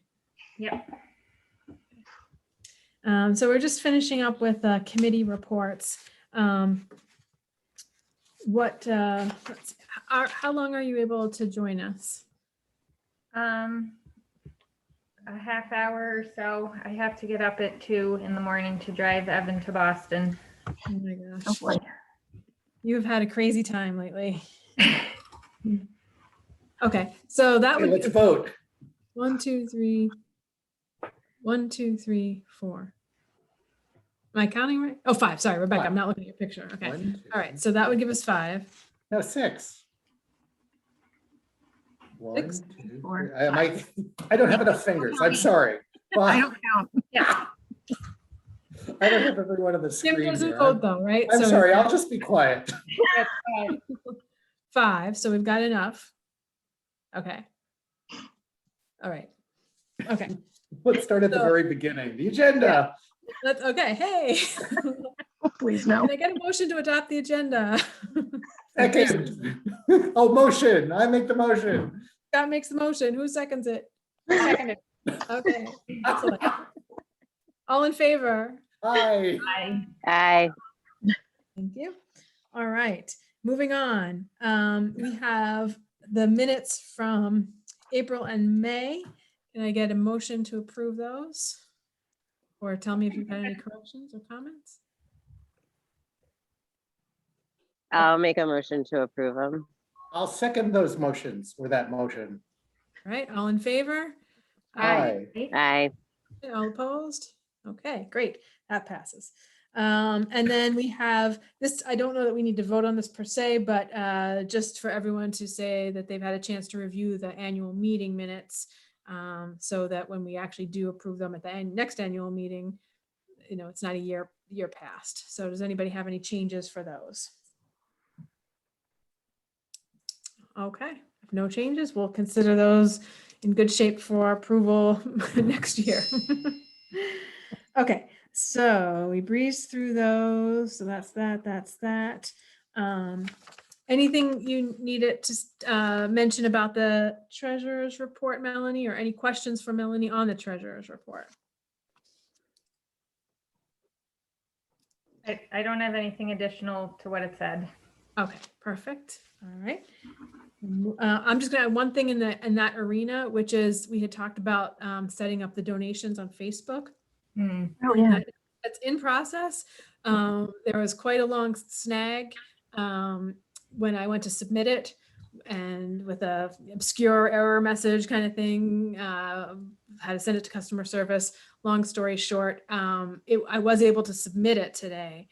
Yep. So we're just finishing up with committee reports. Let's see, how long are you able to join us? A half hour or so. I have to get up at 2 in the morning to drive Evan to Boston. Oh my gosh. Oh, boy. You've had a crazy time lately. Okay, so that Okay, would let's vote. 1, 2, 3. 1, 2, 3, 4. Am I counting right? Oh, 5. Sorry, Rebecca. I'm 5. not looking at your picture. Okay. 1, 2, All right. So that would give us 5. no, 6. 1, 6, 2, 4, 3. I don't have enough fingers. I'm sorry. I Five. don't count. Yeah. I don't have everyone on the Tim screen doesn't here. vote though, right? I'm So sorry. we've I'll got just be quiet. 5. So we've got enough. Okay. All right. Okay. Let's start at the So- very beginning. The agenda. Let's. Okay. Hey. Oh, please, no. Can I get a motion to adopt the agenda? Second. Oh, motion. I make the motion. Scott makes the motion. Who seconds it? Seconded. Okay. Excellent. All in favor? Aye. Aye. Thank you. All right, moving on. We have the minutes from April and May. Can I get a motion to approve those? Or tell me if you've had any corrections or comments? I'll make a motion to approve them. I'll second those motions or that motion. All right, all in favor? Aye. Aye. All opposed? Okay, great. That passes. And then we have this, I don't know that we need to vote on this per se, but just for everyone to say that they've had a chance to review the annual meeting minutes, so that when we actually do approve them at the next annual meeting, you know, it's not a year past. So does anybody have any changes for those? Okay, if no changes, we'll consider those in good shape for approval next year. Okay, so we breezed through those. So that's that. Anything you needed to mention about the treasurer's report, Melanie, or any questions for Melanie on the treasurer's report? I don't have anything additional to what it said. Okay, perfect. All right. I'm just gonna add one thing in that arena, which is we had talked about setting up the donations on Facebook. Oh, yeah. That's in process. There was quite a long snag when I went to submit it, and with a obscure error message kind of thing, had to send it to customer service. Long story short, I was able to submit it today.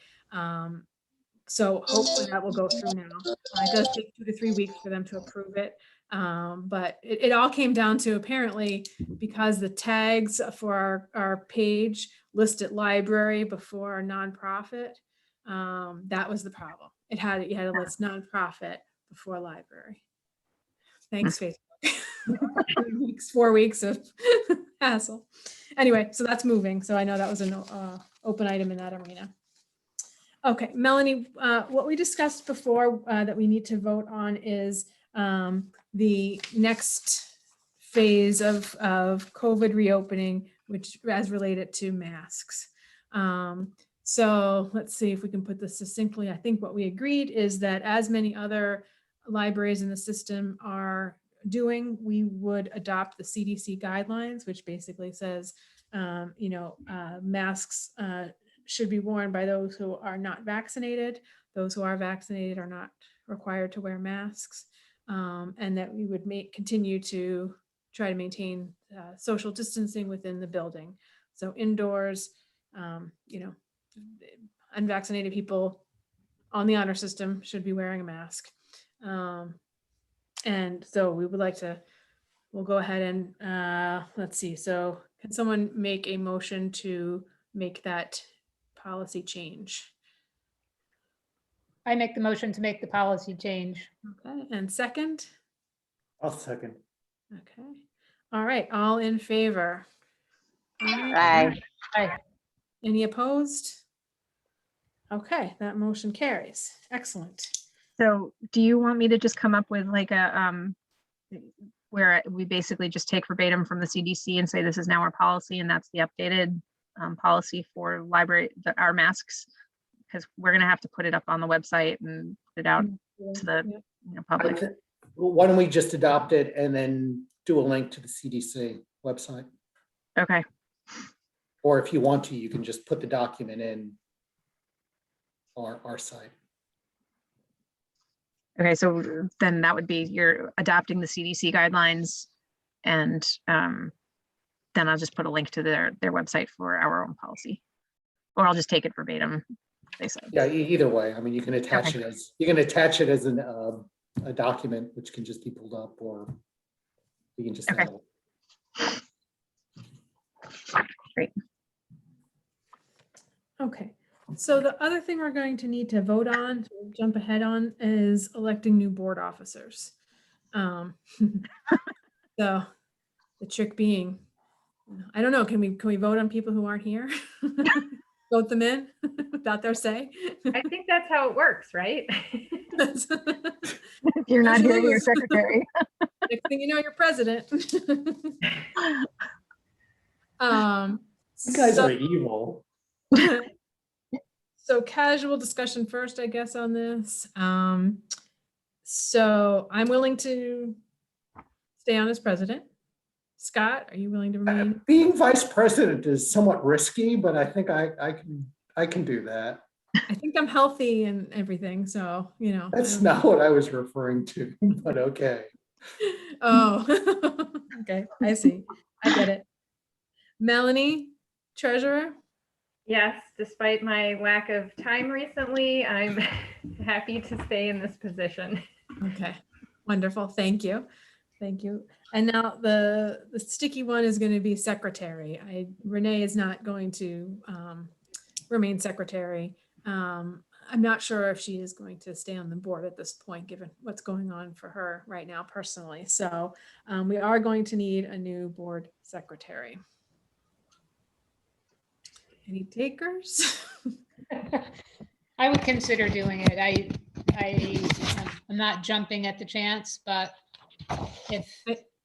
So hopefully that will go through now. It does take 2 to 3 weeks for them to approve it. But it all came down to apparently because the tags for our page listed library before nonprofit, that was the problem. You had to list nonprofit before library. Thanks, Facebook. 4 weeks of hassle. Anyway, so that's moving. So I know that was an open item in that arena. Okay, Melanie, what we discussed before that we need to vote on is the next phase of COVID reopening, which as related to masks. So let's see if we can put this succinctly. I think what we agreed is that as many other libraries in the system are doing, we would adopt the CDC guidelines, which basically says, masks should be worn by those who are not vaccinated. Those who are vaccinated are not required to wear masks, and that we would continue to try to maintain social distancing within the building. So indoors, unvaccinated people on the honor system should be wearing a mask. And so we would like to, we'll go ahead and let's see. So can someone make a motion to make that policy change? I make the motion to make the policy change. Okay, and second? I'll second. Okay, all right, all in favor? Aye. Aye. Any opposed? Okay, that motion carries. Excellent. So do you want me to just come up with like a, where we basically just take verbatim from the CDC and say this is now our policy and that's the updated policy for our masks? Because we're gonna have to put it up on the website and put it out to the public. Why don't we just adopt it and then do a link to the CDC website? Okay, Or if you want to, you can just put the document in our site. okay, so then that would be you're adopting the CDC guidelines and then I'll just put a link to their website for our own policy. Or I'll just take it verbatim, they said. Yeah, either way. I mean, you can attach it as, a document, which can just be pulled up, or you can just. Okay. Great. Okay, so the other thing we're going to need to vote on, to jump ahead on, is electing new board officers. So the trick being, I don't know, can we vote on people who aren't here? Vote them in without their say? I think that's how it works, right? If you're not here, Usually you're was- secretary. Next thing you know, you're president. You guys so- are evil. So casual discussion first, I guess, on this. So I'm willing to stay on as president. Scott, are you willing to remain? Being vice president is somewhat risky, but I think I can do that. I think I'm healthy and everything, so, you know. That's not what I was referring to, but okay. Oh, okay, I see. I get it. Melanie, treasurer? Yes, despite my lack of time recently, I'm happy to stay in this position. Okay, wonderful. Thank you. Thank you. And now the sticky one is going to be secretary. Renee is not going to remain secretary. I'm not sure if she is going to stay on the board at this point, given what's going on for her right now personally. So we are going to need a new board secretary. Any takers? I would consider doing it. I'm not jumping at the chance, but if,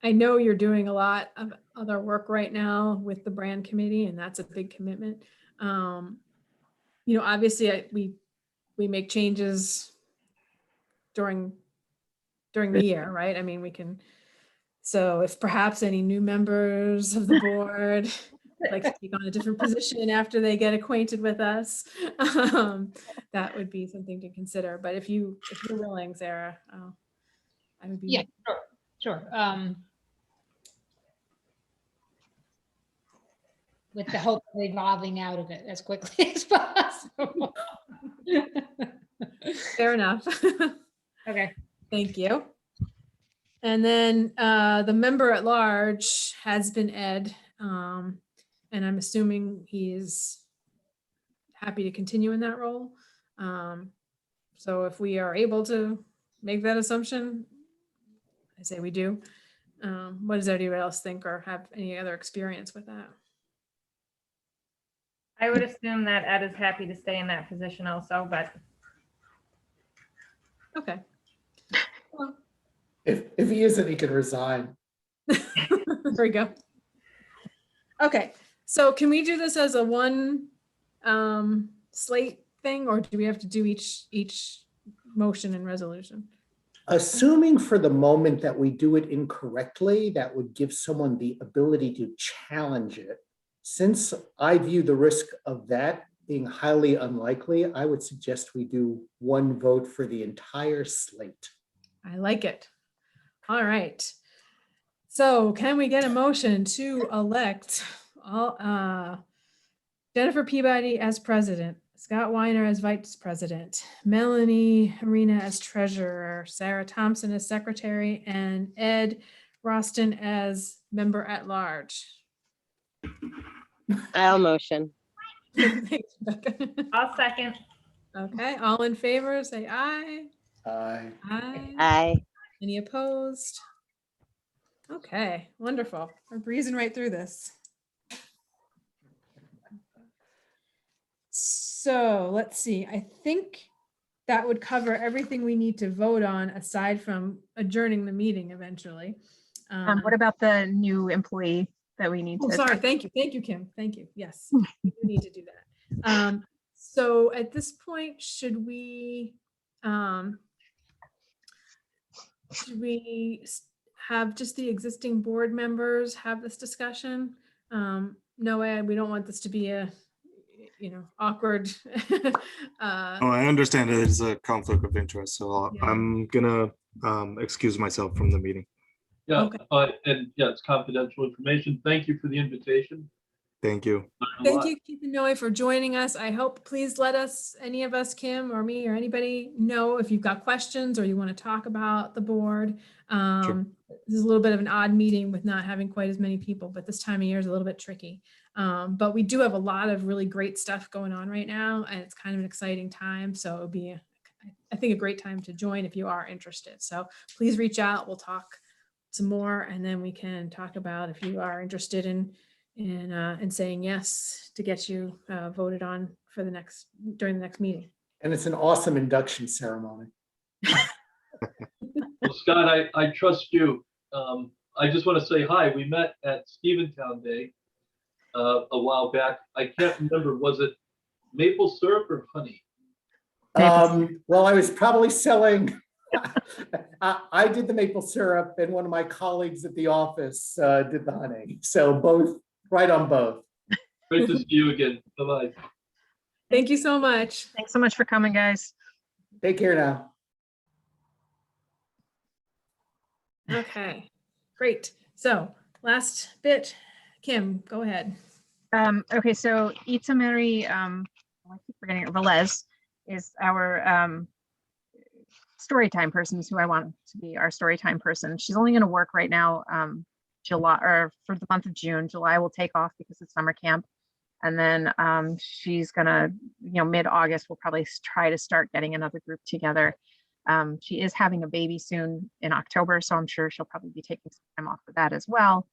I know you're doing a lot of other work right now with the brand committee, and that's a big commitment. Obviously we make changes during the year, right? I mean, we can, so if perhaps any new members of the board like to take on a different position after they get acquainted with us, that would be something to consider. But if you're willing, Sarah, I would be. yeah, sure. With the hope of evolving out of it as quickly as possible. Fair enough. Okay. Thank you. And then the member at large has been Ed, and I'm assuming he is happy to continue in that role. So if we are able to make that assumption, I say we do. What does anybody else think or have any other experience with that? I would assume that Ed is happy to stay in that position also, but Okay. Well, If he isn't, he can resign. there we go. Okay, so can we do this as a one slate thing, or do we have to do each motion and resolution? Assuming for the moment that we do it incorrectly, that would give someone the ability to challenge it. Since I view the risk of that being highly unlikely, I would suggest we do one vote for the entire slate. I like it. All right. So can we get a motion to elect Jennifer Peabody as president, Scott Weiner as vice president, Melanie Arena as treasurer, Sarah Thompson as secretary, and Ed Roston as member at large? I'll motion. Thanks, Rebecca. I'll second. Okay, all in favor, say aye. Aye. Aye. Aye. Any opposed? Okay, wonderful. We're breezing right through this. So let's see, I think that would cover everything we need to vote on aside from adjourning the meeting eventually. What about the new employee that we need Oh, to? sorry, thank you, Kim, thank you, yes, we do need to do that. So at this point, should we have just the existing board members have this discussion? No way, we don't want this to be a, awkward. Oh, I understand it is a conflict of interest, so Yeah. I'm gonna excuse myself from the meeting. Yeah, Okay. and yeah, it's confidential information. Thank you for the invitation. Thank you. Learned a Thank lot. you, Keith and Noe, for joining us. I hope, please let us, any of us, Kim or me or anybody, know if you've got questions or you want to talk about the board. This is a little bit of an odd meeting with not having quite as many people, but this time of year is a little bit tricky. But we do have a lot of really great stuff going on right now, and it's kind of an exciting time. So it would be, I think, a great time to join if you are interested. So please reach out. We'll talk some more, and then we can talk about if you are interested in saying yes to get you voted on for during the next meeting. And it's an awesome induction ceremony. Well, Scott, I trust you. I just want to say hi. We met at Stephentown Day a while back. I can't remember, was it maple syrup or honey? Well, I was probably selling, I did the maple syrup and one of my colleagues at the office did the honey. So both, right on both. Great to see you again. Bye-bye. Thank you so much. Thanks so much for coming, guys. Take care now. Okay, great. So last bit, Kim, go ahead. Okay, so Itza Mary, I keep forgetting it, Velez is our story time person, is who I want to be our story time person. She's only going to work right now, July, or for the month of June. July will take off because it's summer camp. And then she's gonna, mid-August, we'll probably try to start getting another group together. She is having a baby soon in October, so I'm sure she'll probably be taking some time off for that as well.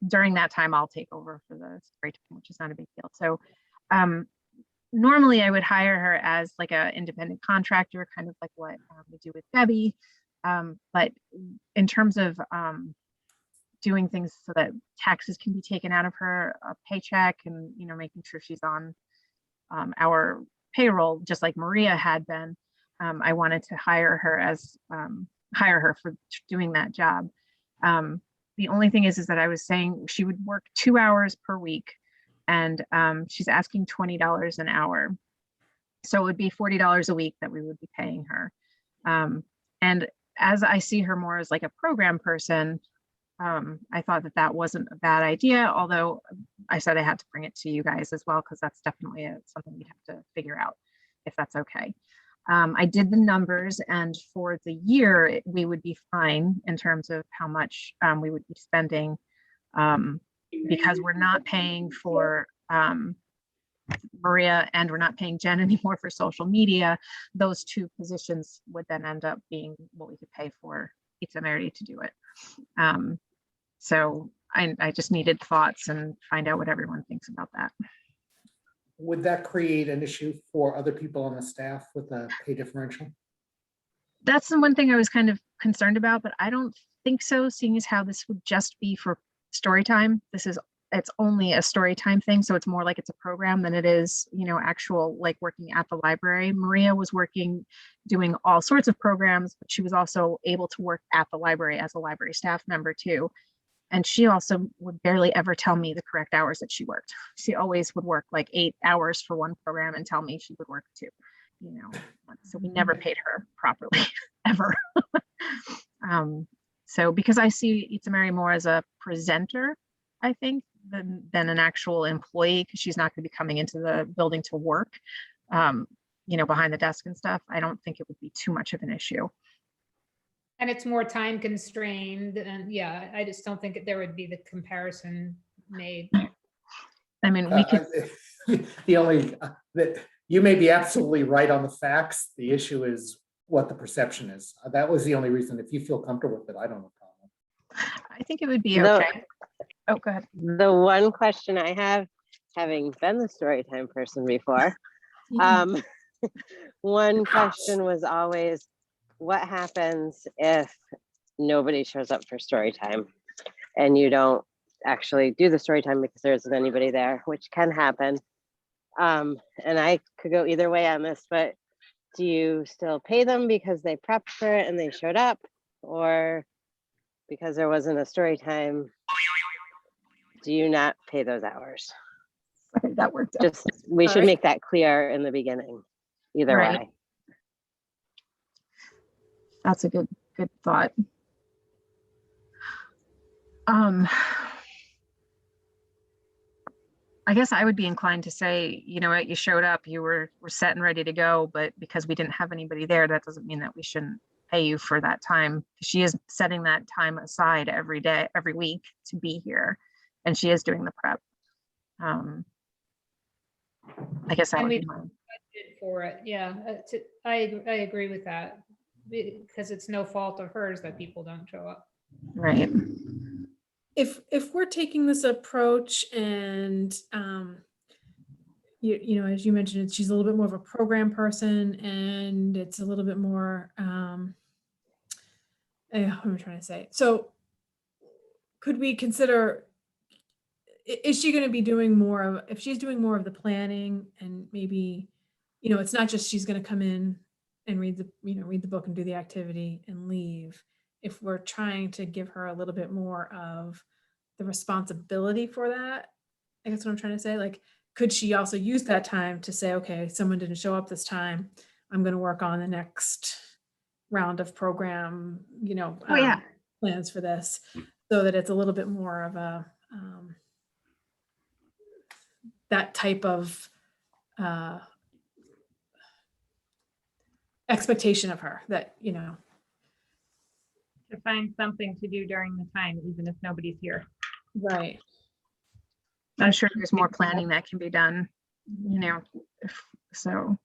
During that time, I'll take over for the story time, which is not a big deal. So normally I would hire her as like an independent contractor, kind of like what we do with Debbie. But in terms of doing things so that taxes can be taken out of her paycheck and, making sure she's on our payroll, just like Maria had been, I wanted to hire her for doing that job. The only thing is that I was saying she would work 2 hours per week, and she's asking $20 an hour. So it would be $40 a week that we would be paying her. And as I see her more as like a program person, I thought that wasn't a bad idea, although I said I had to bring it to you guys as well, because that's definitely something we'd have to figure out if that's okay. I did the numbers, and for the year, we would be fine in terms of how much we would be spending, because we're not paying for Maria and we're not paying Jen anymore for social media. Those two positions would then end up being what we could pay for Itza Mary to do it. So I just needed thoughts and find out what everyone thinks about that. Would that create an issue for other people on the staff with a pay differential? That's the one thing I was kind of concerned about, but I don't think so, seeing as how this would just be for story time. It's only a story time thing, so it's more like it's a program than it is, actual like working at the library. Maria was working, doing all sorts of programs, but she was also able to work at the library as a library staff member too. And she also would barely ever tell me the correct hours that she worked. She always would work like 8 hours for one program and tell me she would work 2, so we never paid her properly ever. So because I see Itza Mary more as a presenter, I think, than an actual employee, because she's not going to be coming into the building to work, behind the desk and stuff. I don't think it would be too much of an issue. And it's more time constrained, and yeah, I just don't think there would be the comparison made. I mean, we could. The only that you may be absolutely right on the facts. The issue is what the perception is. That was the only reason. If you feel comfortable with it, I don't have a problem. I think it would be okay. Oh, go ahead. The one question I have, having been the storytime person before, One question was always, what happens if nobody shows up for story time and you don't actually do the story time because there isn't anybody there, which can happen. And I could go either way on this, but do you still pay them because they prepped for it and they showed up, or because there wasn't a story time, do you not pay those hours? Okay, that worked out. Just, we should Alright. make that clear in the beginning, either Right. way. That's a good thought. I guess I would be inclined to say, you know what, you showed up, you were set and ready to go, but because we didn't have anybody there, that doesn't mean that we shouldn't pay you for that time. She is setting that time aside every day, every week to be here, and she is doing the prep. I guess that And would we be mine. budgeted for it, yeah. I agree with that, because it's no fault of hers that people don't show up. Right. If we're taking this approach and you know, as you mentioned, she's a little bit more of a program person, and it's a little bit more what am I trying to say? So could we consider, is she going to be doing more of, if she's doing more of the planning, and maybe, you know, it's not just she's going to come in and read the book and do the activity and leave. If we're trying to give her a little bit more of the responsibility for that, I guess what I'm trying to say, like, could she also use that time to say, okay, someone didn't show up this time, I'm going to work on the next round of program, you know, Oh, yeah. plans for this, so that it's a little bit more of a that type of expectation of her, that, you know. To find something to do during the time, even if nobody's here. Right. I'm sure there's more planning that can be done, you know, so.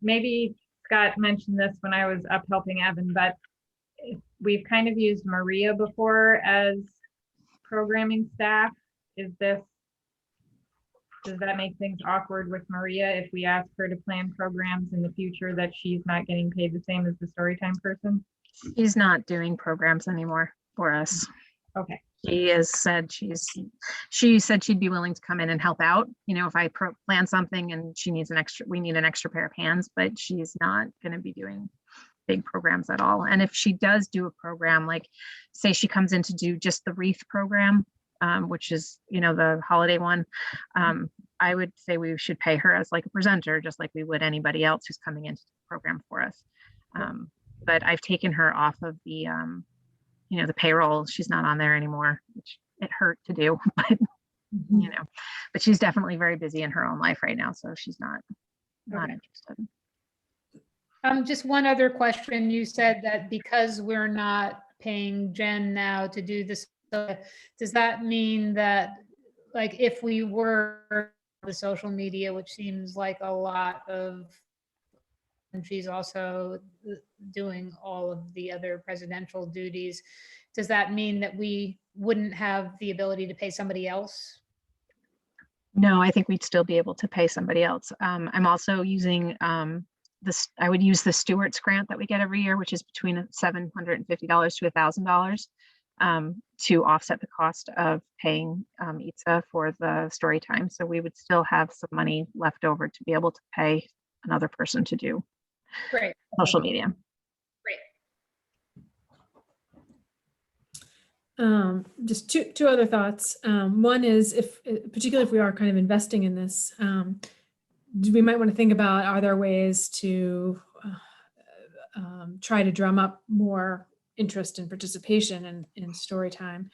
Maybe Scott mentioned this when I was up helping Evan, but we've kind of used Maria before as programming staff. Does that make things awkward with Maria if we ask her to plan programs in the future that she's not getting paid the same as the storytime person? She's not doing programs anymore for us. Okay. She has said she said she'd be willing to come in and help out, you know, if I plan something and we need an extra pair of hands, but she's not going to be doing big programs at all. And if she does do a program, like say she comes in to do just the wreath program, which is, you know, the holiday one, I would say we should pay her as like a presenter, just like we would anybody else who's coming into the program for us. But I've taken her off of the you know, the payroll. She's not on there anymore, which it hurt to do, but you know, but she's definitely very busy in her own life right now, so she's not interested. Just one other question. You said that because we're not paying Jen now to do this, does that mean that, like, if we were the social media, which seems like a lot of, and she's also doing all of the other presidential duties, does that mean that we wouldn't have the ability to pay somebody else? No, I think we'd still be able to pay somebody else. I'm also using I would use the Stewart's grant that we get every year, which is between $750 to $1,000, to offset the cost of paying Itza for the story time. So we would still have some money left over to be able to pay another person to do Great. social media. Just two other thoughts. One is, particularly if we are kind of investing in this, we might want to think about, are there ways to try to drum up more interest and participation in story time.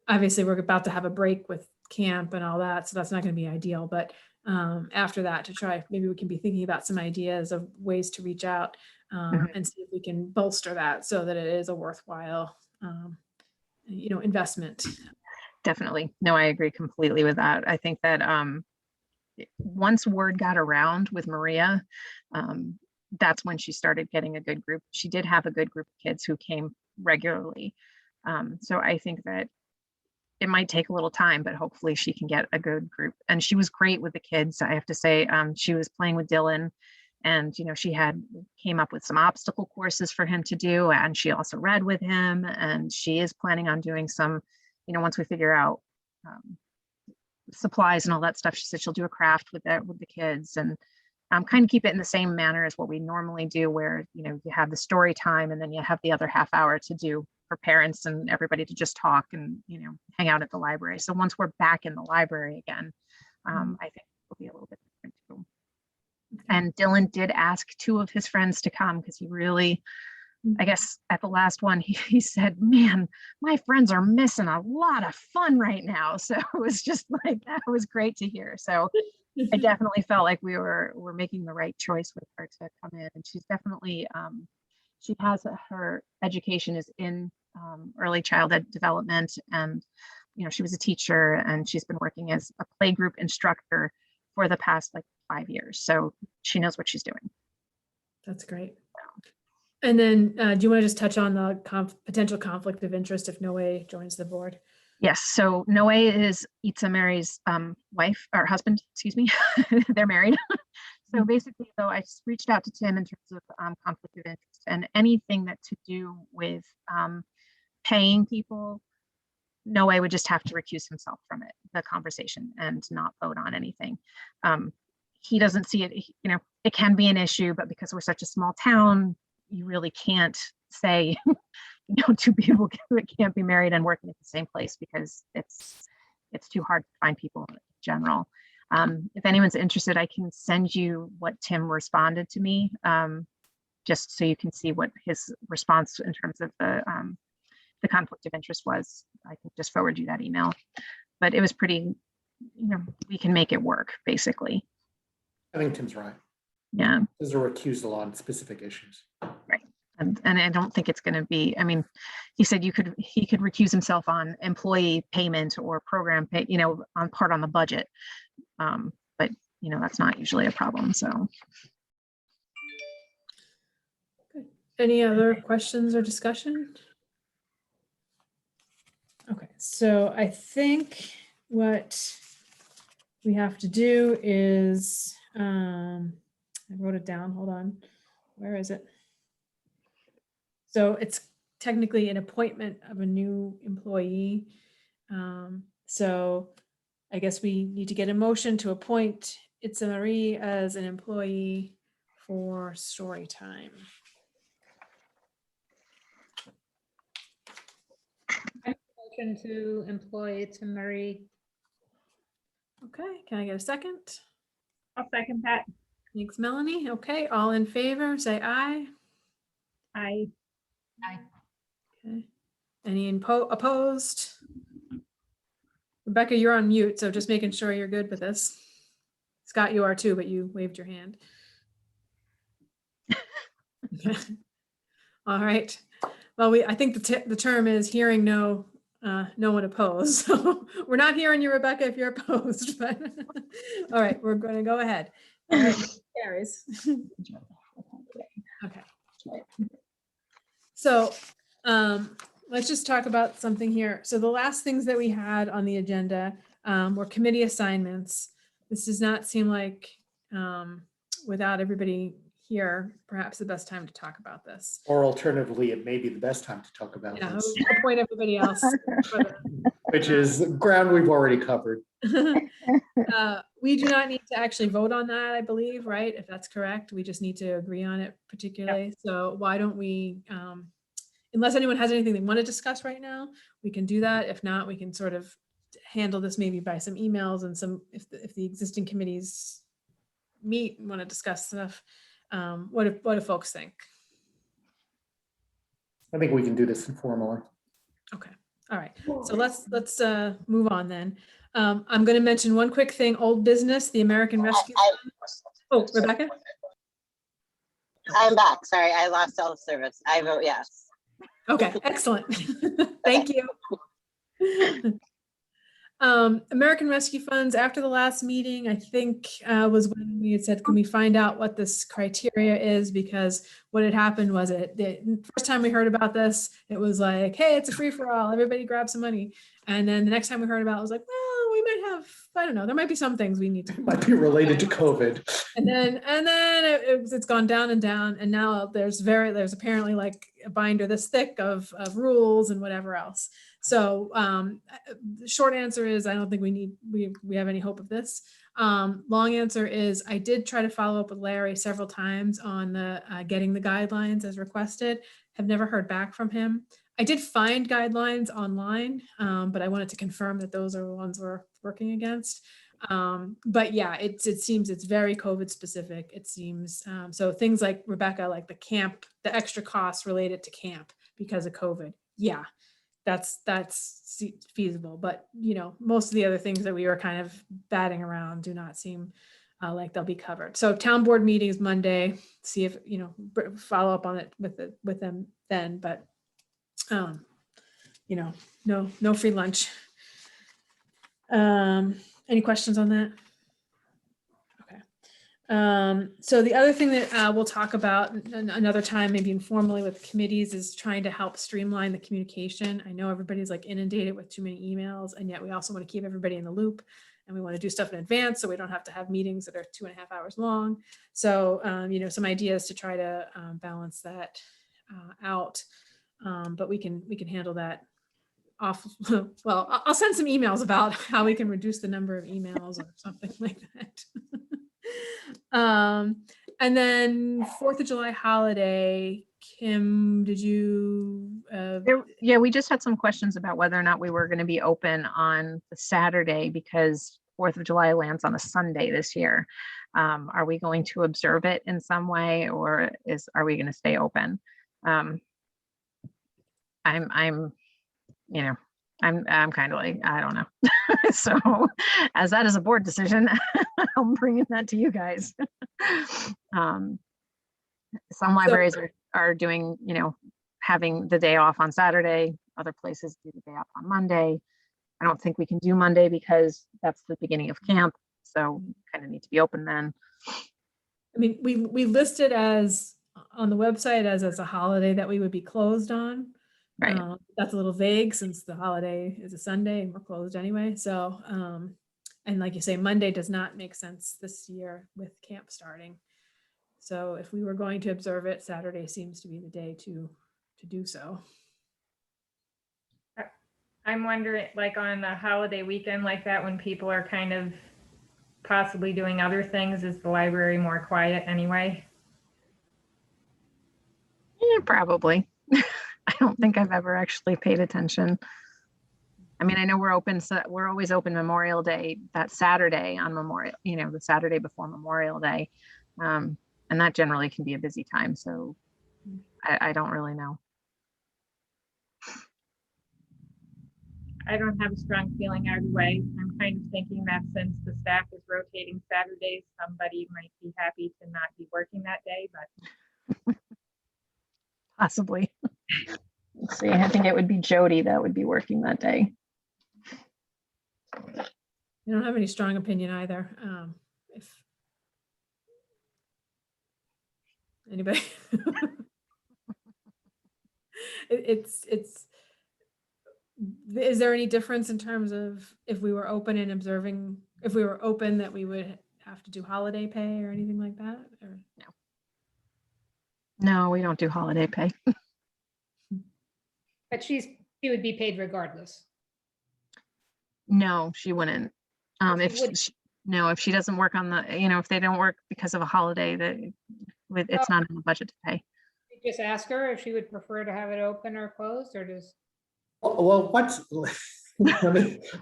Obviously, we're about to have a break with camp and all that, so that's not going to be ideal. But after that, to try, maybe we can be thinking about some ideas of ways to reach out and see if we can bolster that so that it is a worthwhile you know, investment. Definitely. No, I agree completely with that. I think that once word got around with Maria, that's when she started getting a good group. She did have a good group of kids who came regularly. So I think that it might take a little time, but hopefully she can get a good group. And she was great with the kids. I have to say, she was playing with Dylan, and she came up with some obstacle courses for him to do, and she also read with him, and she is planning on doing some, once we figure out supplies and all that stuff, she said she'll do a craft with the kids, and kind of keep it in the same manner as what we normally do, where you have the story time and then you have the other half hour to do for parents and everybody to just talk and hang out at the library. So once we're back in the library again, I think it'll be a little bit different too. And Dylan did ask 2 of his friends to come because he really, I guess at the last one, he said, man, my friends are missing a lot of fun right now. So it was just like, that was great to hear. So I definitely felt like we're making the right choice with her to come in. And she's definitely, she has her education is in early childhood development. And, she was a teacher, and she's been working as a playgroup instructor for the past 5 years. So she knows what she's doing. That's great. And then do you want to just touch on the potential conflict of interest if Noe joins the board? Yes. So Noe is Itza Mary's wife or husband, excuse me. They're married. So basically, though, I just reached out to Tim in terms of conflict of interest, and anything that to do with paying people, Noe would just have to recuse himself from it, the conversation, and not vote on anything. He doesn't see it, it can be an issue, but because we're such a small town, you really can't say, 2 people can't be married and working at the same place, because it's too hard to find people in general. If anyone's interested, I can send you what Tim responded to me, just so you can see what his response in terms of the conflict of interest was. I can just forward you that email, but it was pretty, we can make it work, basically. I think Tim's right. Yeah. There's a recusal on specific issues. Right. And I don't think it's going to be, he said he could recuse himself on employee payment or program pay, on the budget. But that's not usually a problem. So. Good. Any other questions or discussion? Okay, so I think what we have to do is, I wrote it down, hold on, where is it? So it's technically an appointment of a new employee. So I guess we need to get a motion to appoint Itza Marie as an employee for story time. Motion to employ Itza Marie. Okay, can I get a second? I'll second that. Thanks, Melanie. Okay, all in favor, say aye. Aye. Okay. Any opposed? Rebecca, you're on mute, so just making sure you're good with this. Scott, you are too, but you waved your hand. All right. Well, I think the term is hearing no one opposed. So we're not hearing you, Rebecca, if you're opposed. But all right, we're going to go ahead. All right, carries. Okay. So let's just talk about something here. So the last things that we had on the agenda were committee assignments. This does not seem like, without everybody here, perhaps the best time to talk about this. Or alternatively, it may be the best time to talk about Yeah, this, I'll point everybody else. which is ground we've already covered. We do not need to actually vote on that, I believe, right? If that's correct, we just need to agree on it particularly. Yep. So why don't we, unless anyone has anything they want to discuss right now, we can do that. If not, we can sort of handle this maybe by some emails and some, if the existing committees meet and want to discuss stuff. What do folks think? I think we can do this informally. Okay. All right. So let's move on then. I'm going to mention one quick thing, old business, the American Rescue. Oh, Rebecca? I'm back. Sorry, I lost all service. I vote yes. Okay, excellent. Thank you. American Rescue Funds, after the last meeting, I think was when we had said, can we find out what this criteria is? Because what had happened was the first time we heard about this, it was like, hey, it's a free for all, everybody grab some money. And then the next time we heard about it, it was like, well, we might have, I don't know, there might be some things we need to. It might be related to COVID. And then it's gone down and down. And now there's apparently like a binder this thick of rules and whatever else. So the short answer is I don't think we have any hope of this. Long answer is I did try to follow up with Larry several times on the getting the guidelines as requested. Have never heard back from him. I did find guidelines online, but I wanted to confirm that those are the ones we're working against. But yeah, it seems it's very COVID specific. It seems so things like Rebecca, like the camp, the extra costs related to camp because of COVID. Yeah, that's feasible. But you know, most of the other things that we were kind of batting around do not seem like they'll be covered. So town board meetings Monday. See if you know follow up on it with them then. But you know, no free lunch. Any questions on that? Okay. So the other thing that we'll talk about another time, maybe informally with committees, is trying to help streamline the communication. I know everybody's like inundated with too many emails, and yet we also want to keep everybody in the loop, and we want to do stuff in advance so we don't have to have meetings that are 2.5 hours long. So, you know, some ideas to try to balance that out. But we can handle that off. Well, I'll send some emails about how we can reduce the number of emails or something like that. And then 4th of July holiday, Kim, did you? Yeah, we just had some questions about whether or not we were going to be open on the Saturday because 4th of July lands on a Sunday this year. Are we going to observe it in some way, or are we going to stay open? I'm kind of like, I don't know. So as that is a board decision, I'm bringing that to you guys. Some libraries are doing, you know, having the day off on Saturday. Other places do the day off on Monday. I don't think we can do Monday because that's the beginning of camp. So kind of need to be open then. I mean, we listed as on the website as a holiday that we would be closed on. Right. That's a little vague since the holiday is a Sunday and we're closed anyway. So, and like you say, Monday does not make sense this year with camp starting. So if we were going to observe it, Saturday seems to be the day to do so. I'm wondering, like on a holiday weekend like that, when people are kind of possibly doing other things, is the library more quiet anyway? Yeah, probably. I don't think I've ever actually paid attention. I mean, I know we're open, so we're always open Memorial Day, that Saturday on Memorial, you know, the Saturday before Memorial Day. And that generally can be a busy time. So I don't really know. I don't have a strong feeling either way. I'm kind of thinking that since the staff is rotating Saturdays, somebody might be happy to not be working that day, but Possibly. Let's see, I think it would be Jody that would be working that day. I don't have any strong opinion either. If anybody, it's. Is there any difference in terms of if we were open and observing? If we were open, that we would have to do holiday pay or anything like that? Or no? No, we don't do holiday pay. But she would be paid regardless. No, she wouldn't. If she doesn't work on the, you know, if they don't work because of a holiday, it's not in the budget to pay. Just ask her if she would prefer to have it open or closed, or just. Well,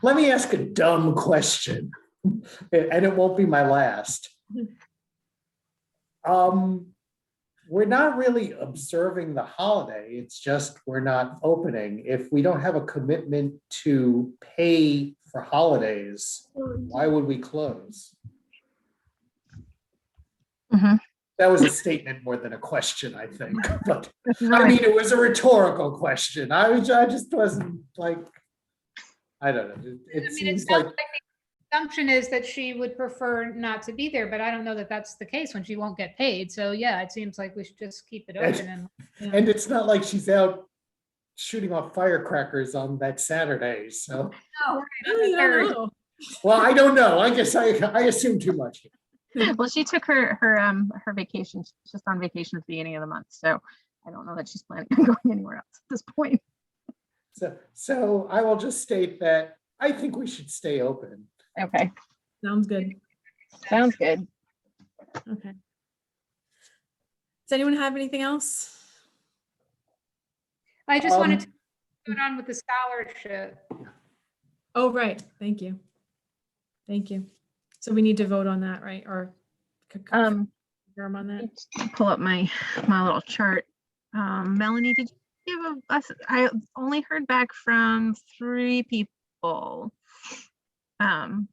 let me ask a dumb question, and it won't be my last. We're not really observing the holiday. It's just we're not opening. If we don't have a commitment to pay for holidays, why would we close? Mm-hmm. That was a statement more than a question, I think. But I mean, it was a rhetorical question. I just wasn't like, I don't know. It I mean, it seems sounds like, like the assumption is that she would prefer not to be there, but I don't know that that's the case when she won't get paid. So yeah, it seems like we should just keep it And- open and. and it's not like she's out shooting off firecrackers on that Saturday, so. No, Oh, you don't know. Well, I don't know. I guess I assume too much. Well, she took her vacation. She's just on vacation at the beginning of the month, so I don't know that she's planning on going anywhere else at this point. So I will just state that I think we should stay open. Okay, Sounds good. sounds good. Okay. Does anyone have anything else? I just wanted to Um, put on with the scholarship. Oh, right. Thank you. Thank you. So we need to vote on that, right? Or confirm on that? Pull up my little chart. Melanie, did you give us? I only heard back from 3 people. And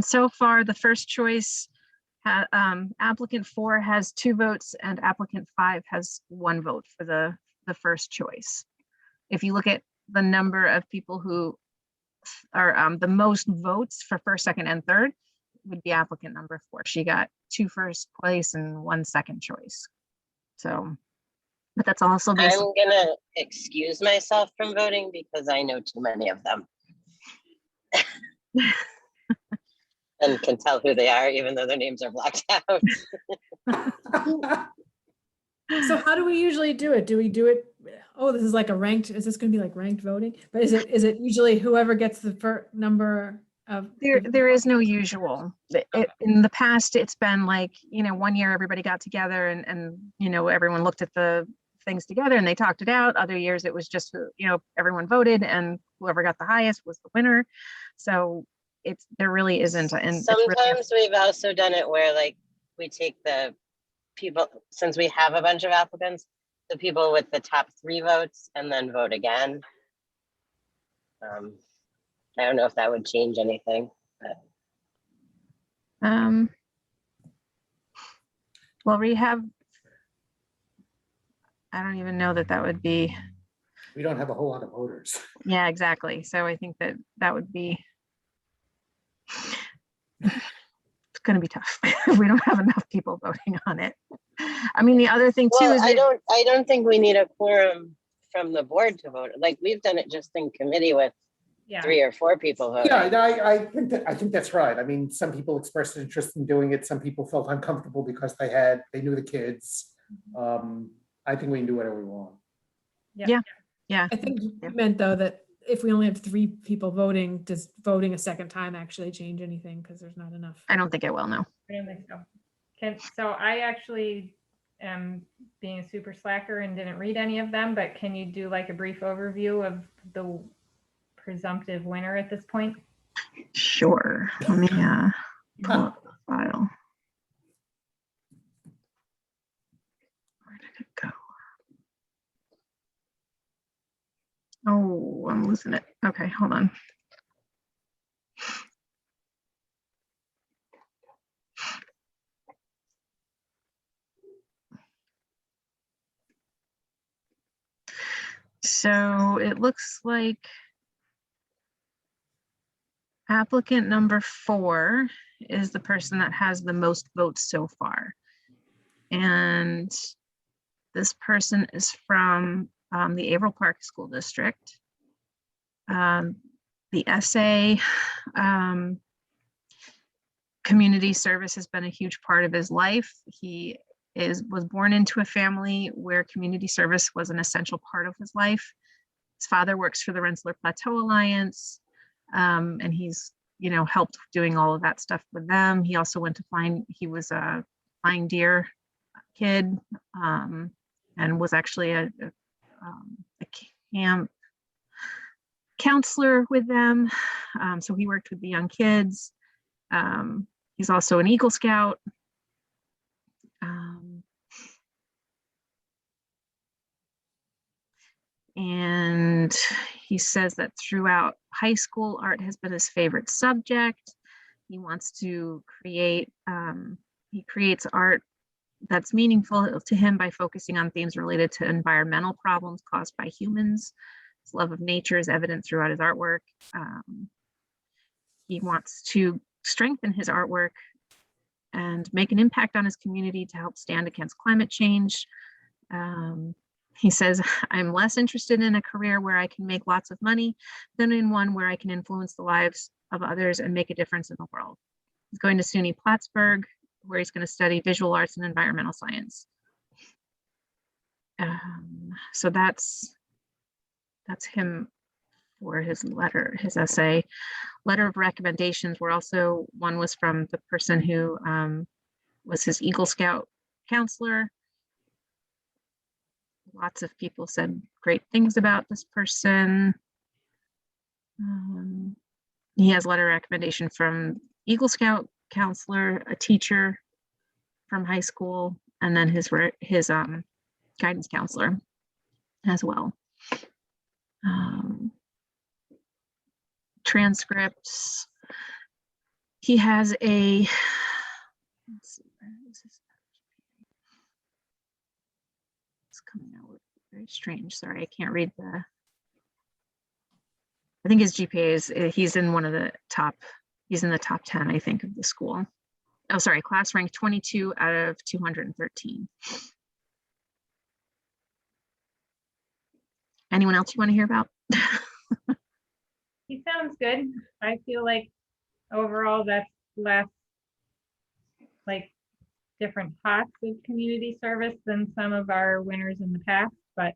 so far, the first choice, applicant 4 has 2 votes and applicant 5 has 1 vote for the first choice. If you look at the number of people who are the most votes for first, second, and third, would be applicant number 4. She got 2 first place and 1 second choice. So, but that's also based. I'm gonna excuse myself from voting because I know too many of them. And can tell who they are, even though their names are blocked out. So how do we usually do it? Do we do it? Oh, this is like a ranked, is this going to be like ranked voting? But is it usually whoever gets the first number of? There is no usual. In the past, it's been like, one year everybody got together and everyone looked at the things together and they talked it out. Other years it was just, everyone voted and whoever got the highest was the winner. So there really isn't. And it's really- Sometimes we've also done it where like we take the people, since we have a bunch of applicants, the people with the top 3 votes and then vote again. I don't know if that would change anything, but well, rehab, I don't even know that would be, We don't have a whole lot of voters. yeah, exactly. So I think that would be, it's going to be tough if we don't have enough people voting on it. I mean, the other thing too well, is I don't think we need a quorum from the board to vote. Like we've done it just in committee with Yeah. 3 or 4 people voting. Yeah, I think that's right. I mean, some people expressed an interest in doing it. Some people felt uncomfortable because they knew the kids. I think we can do whatever we want. Yeah. I think you meant though that if we only have 3 people voting, does voting a second time actually change anything? Because there's not enough. I don't think it will, no. I don't think so. So I actually am being a super slacker and didn't read any of them, but can you do like a brief overview of the presumptive winner at this point? Sure. Let me pull up the file. Where did it go? Oh, I'm losing it. Okay, hold on. So it looks like applicant number 4 is the person that has the most votes so far. And this person is from the Averill Park School District. The SA community service has been a huge part of his life. He was born into a family where community service was an essential part of his life. His father works for the Rensselaer Plateau Alliance, and he's helped doing all of that stuff with them. He also went to he was a flying deer kid, and was actually a camp counselor with them. So he worked with the young kids. He's also an Eagle Scout. And he says that throughout high school, art has been his favorite subject. He wants to create, he creates art that's meaningful to him by focusing on themes related to environmental problems caused by humans. His love of nature is evident throughout his artwork. He wants to strengthen his artwork and make an impact on his community to help stand against climate change. He says, I'm less interested in a career where I can make lots of money than in one where I can influence the lives of others and make a difference in the world. He's going to SUNY Plattsburgh, where he's going to study visual arts and environmental science. So that's him for his letter, his essay. Letter of recommendations were also, one was from the person who was his Eagle Scout counselor. Lots of people said great things about this person. He has letter of recommendation from Eagle Scout counselor, a teacher from high school, and then his guidance counselor as well. Transcripts. He has a, let's see, where is this? It's coming out with very strange. Sorry, I can't read the. I think his GPA is, he's in one of the top, he's in the top 10, I think, of the school. Oh, sorry, class rank 22 out of 213. Anyone else you want to hear about? He sounds good. I feel like overall that's less like different pots of community service than some of our winners in the past, but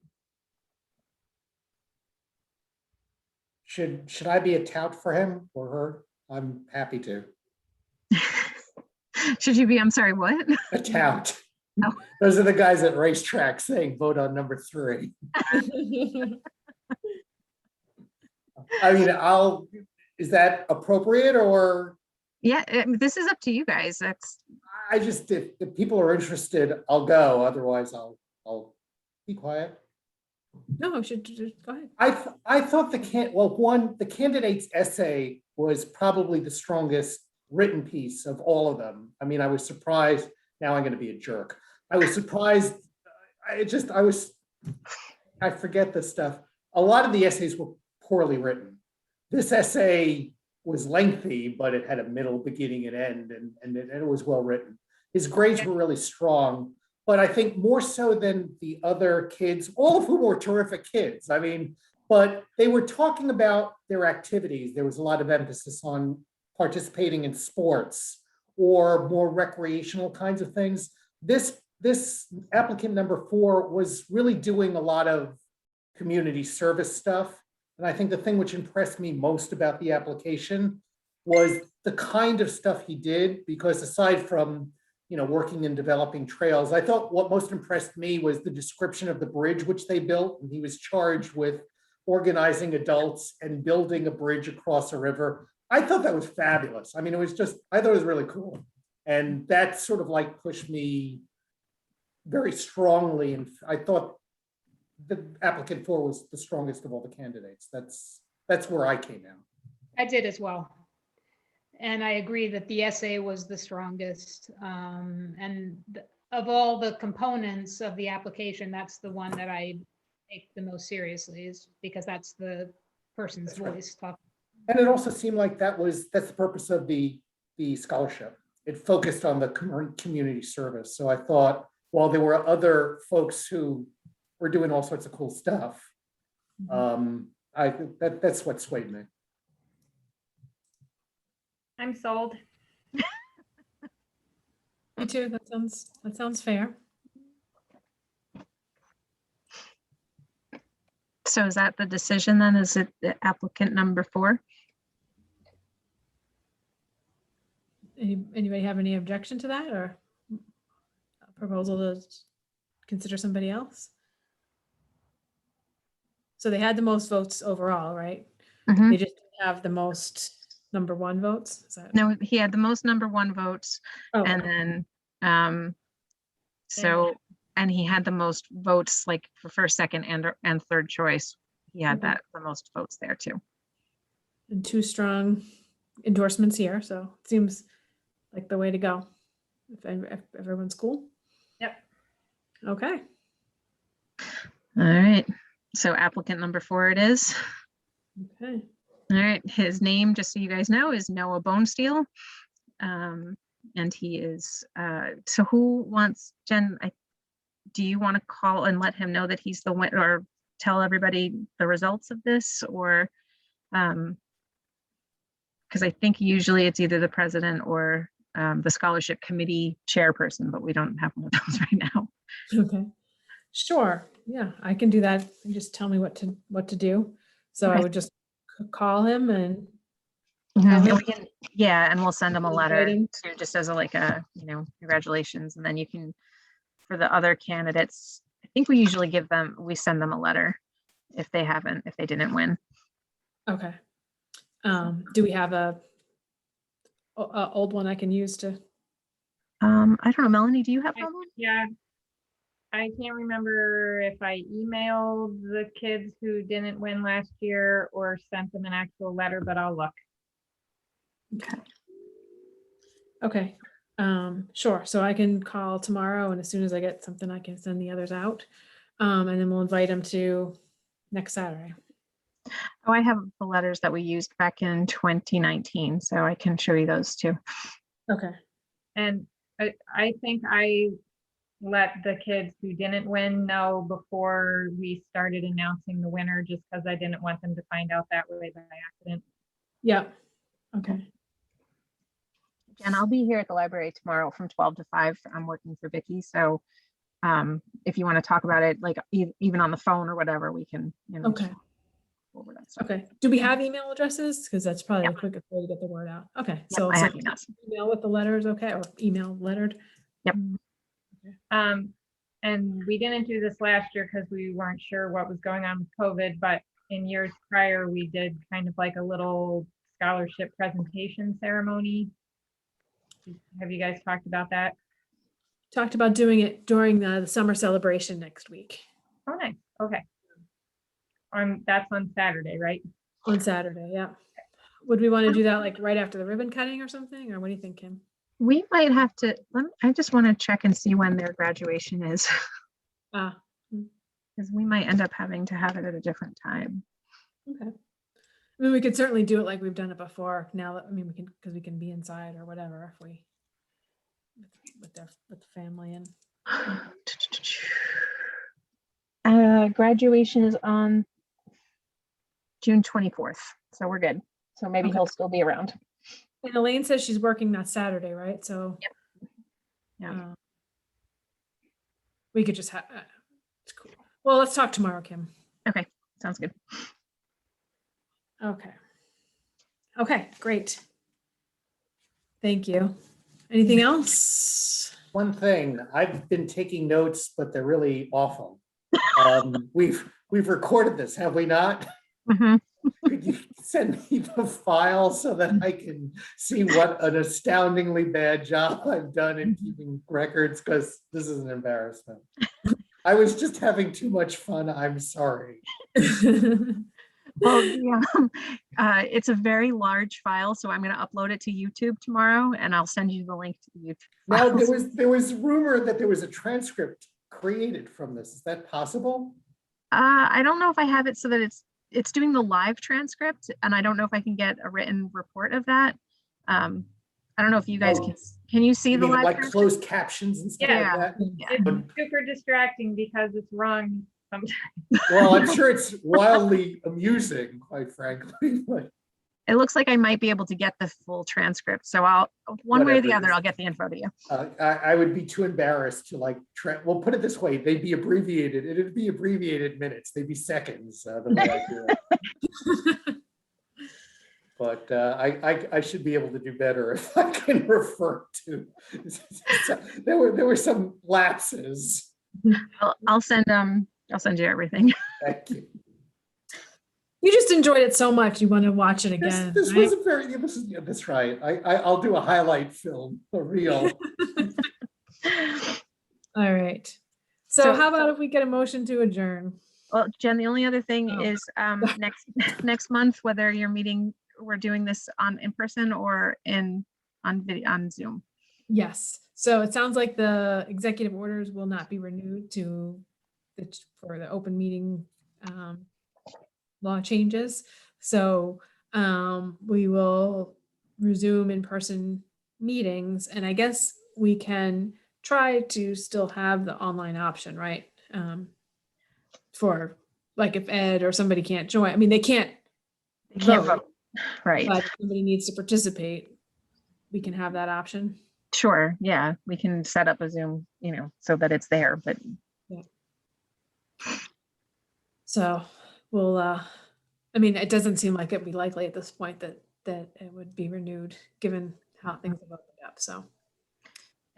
Should I be a tout for him or her? I'm happy to. Should you be, I'm sorry, what? A tout. Oh. Those are the guys at racetrack saying vote on number 3. I mean, is that appropriate or? Yeah, this is up to you guys. That's. I just, if people are interested, I'll go. Otherwise, I'll be quiet. No, should just go ahead. I thought the candidate's essay was probably the strongest written piece of all of them. I mean, I was surprised. Now I'm going to be a jerk. I was surprised. I forget the stuff. A lot of the essays were poorly written. This essay was lengthy, but it had a middle, beginning, and end, and it was well written. His grades were really strong, but I think more so than the other kids, all of whom were terrific kids. I mean, but they were talking about their activities. There was a lot of emphasis on participating in sports or more recreational kinds of things. This applicant number 4 was really doing a lot of community service stuff. And I think the thing which impressed me most about the application was the kind of stuff he did, because aside from, working and developing trails, I thought what most impressed me was the description of the bridge which they built. And he was charged with organizing adults and building a bridge across a river. I thought that was fabulous. I mean, I thought it was really cool. And that sort of like pushed me very strongly. And I thought the applicant 4 was the strongest of all the candidates. That's where I came out. I did as well. And I agree that the essay was the strongest. Of all the components of the application, that's the one that I take the most seriously, is because that's the person's voice talking. And it also seemed like that's the purpose of the scholarship. It focused on the community service. So I thought, while there were other folks who were doing all sorts of cool stuff, that's what swayed me. I'm sold. Me too. That sounds fair. So is that the decision then? Is it the applicant number 4? Anybody have any objection to that, or a proposal to consider somebody else? So they had the most votes overall, right? Mhm. They just didn't have the most number 1 votes. Is that? No, he had the most number 1 votes, Oh, and then and he had the most votes like for first, second, and third choice. He had the most votes there too. and 2 strong endorsements here, so it seems like the way to go. If everyone's cool. Yep. Okay. All right. So applicant number 4 it is. Okay. All right, his name, just so you guys know, is Noah Bonesteel. And he is, so who wants, Jen, do you want to call and let him know that he's the winner, or tell everybody the results of this, or, because I think usually it's either the president or the scholarship committee chairperson, but we don't have one of those right now. Okay. Sure. Yeah, I can do that. You just tell me what to do. So I Okay. would just call him and And him? we can, yeah, and we'll send them a letter Writing? to, just as a, like a, congratulations. And then you can, for the other candidates, I think we usually we send them a letter if they didn't win. Okay. Do we have a old one I can use to? I don't know, Melanie, do you have I- one? Yeah. I can't remember if I emailed the kids who didn't win last year or sent them an actual letter, but I'll look. Okay. Sure. So I can call tomorrow, and as soon as I get something, I can send the others out. And then we'll invite them to next Saturday. Oh, I have the letters that we used back in 2019, so I can show you those too. Okay. And I think I let the kids who didn't win know before we started announcing the winner, just because I didn't want them to find out that way by accident. Yeah. Okay. Jen, I'll be here at the library tomorrow from 12 to 5. I'm working for Vicky, so if you want to talk about it, like even on the phone or whatever, we can, Okay. go over that stuff. Okay. Do we have email addresses? Because that's probably Yeah. the quickest way to get the word out. Okay. Yep, So I have emails. email with the letters, okay, or email lettered. Yep. And we didn't do this last year because we weren't sure what was going on with COVID, but in years prior, we did kind of like a little scholarship presentation ceremony. Have you guys talked about that? Talked about doing it during the summer celebration next week Oh, nice. Okay. That's on Saturday, right? on Saturday. Yeah. Would we want to do that like right after the ribbon cutting or something? Or what do you think, Kim? We might have to, I just want to check and see when their graduation is, Ah, because we might end up having to have it at a different time. okay. I mean, we could certainly do it like we've done it before. Now that, I mean, we can, because we can be inside or whatever if we, with the family and. Graduation is on June 24th, so we're good. So maybe Okay. he'll still be around. And Elaine says she's working that Saturday, right? So. Yep. Yeah. We could just have, it's cool. Well, let's talk tomorrow, Kim. Okay, sounds good. Okay. Okay, great. Thank you. Anything else? One thing, I've been taking notes, but they're really awful. We've recorded this, have we not? Mhm. Could you send me the file so that I can see what an astoundingly bad job I've done in keeping records? Because this is an embarrassment. I was just having too much fun. I'm sorry. Well, yeah, it's a very large file, so I'm going to upload it to YouTube tomorrow, and I'll send you the link to the YouTube. Now, files. there was rumor that there was a transcript created from this. Is that possible? I don't know if I have it so that it's doing the live transcript, and I don't know if I can get a written report of that. I don't know if you guys can you see You the mean live like transcript? closed captions and stuff Yeah. like that? Yeah. It's super distracting because it's wrong sometimes. Well, I'm sure it's wildly amusing, quite frankly, but It looks like I might be able to get the full transcript, so I'll one way or the Whatever. other, I'll get the info to you. I would be too embarrassed to like, well, put it this way, they'd be abbreviated. It'd be abbreviated minutes. They'd be seconds the way I do it. But I should be able to do better if I can refer to. There were some lapses. I'll send you everything. Thank you. You just enjoyed it so much, you want to watch it This, again. this right? wasn't very, that's right. I'll do a highlight film, a reel. All right. So how about if we get a motion to adjourn? Well, Jen, the only other thing Oh. is next month, whether we're doing this in person or on Zoom. Yes. So it sounds like the executive orders will not be renewed for the open meeting law changes. So we will resume in-person meetings, and I guess we can try to still have the online option, right? For like if Ed or somebody can't join, I mean, they can't vote, Right. but if somebody needs to participate, we can have that option. Sure. Yeah. We can set up a Zoom, so that it's there, but So we'll, I mean, it doesn't seem like it'd be likely at this point that it would be renewed, given how things have opened up, so.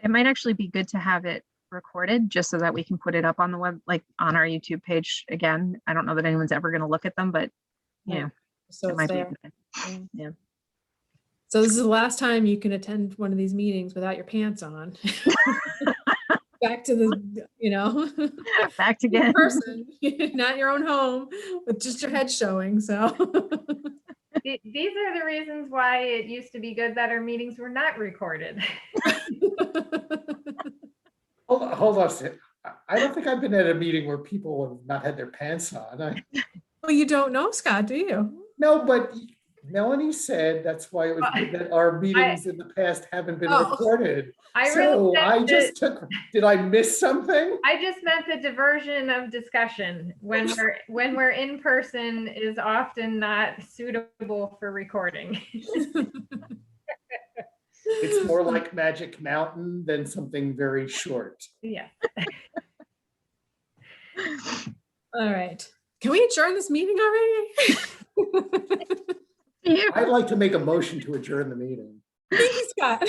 it might actually be good to have it recorded just so that we can put it up on the web, like on our YouTube page again. I don't know that anyone's ever going to look at them, but yeah, So it it's might be. there. Good. Yeah. So this is the last time you can attend one of these meetings without your pants on. Back to the, Back in again. person, not your own home, with just your head showing, so. These are the reasons why it used to be good that our meetings were not recorded. Hold on a second. I don't think I've been at a meeting where people have not had their pants on. Well, you don't know, Scott, do you? No, but Melanie said that's why it was good that our meetings in the past haven't been Oh. recorded. I So really I meant just took, did I miss something? I just meant the diversion of discussion when we're in person is often not suitable for recording. It's more like Magic Mountain than something very short. Yeah. All right. Can we adjourn this meeting already? I'd like to make a motion to adjourn the meeting. Thank you, Scott.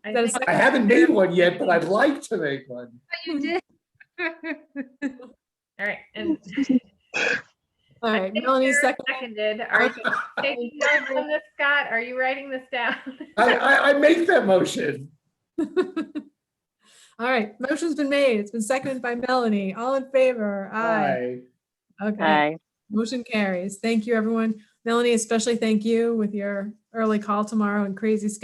I That is- think I haven't made one yet, but I'd like to make one. you did. All right, and All right, Melanie seconded. Are you taking notes on this, Scott? Are you writing this down? I make that motion. All right, motion's been made. It's been seconded by Melanie. All in favor? Aye. Aye. Okay, Aye. motion carries. Thank you, everyone. Melanie, especially thank you with your early call tomorrow and crazy schedule.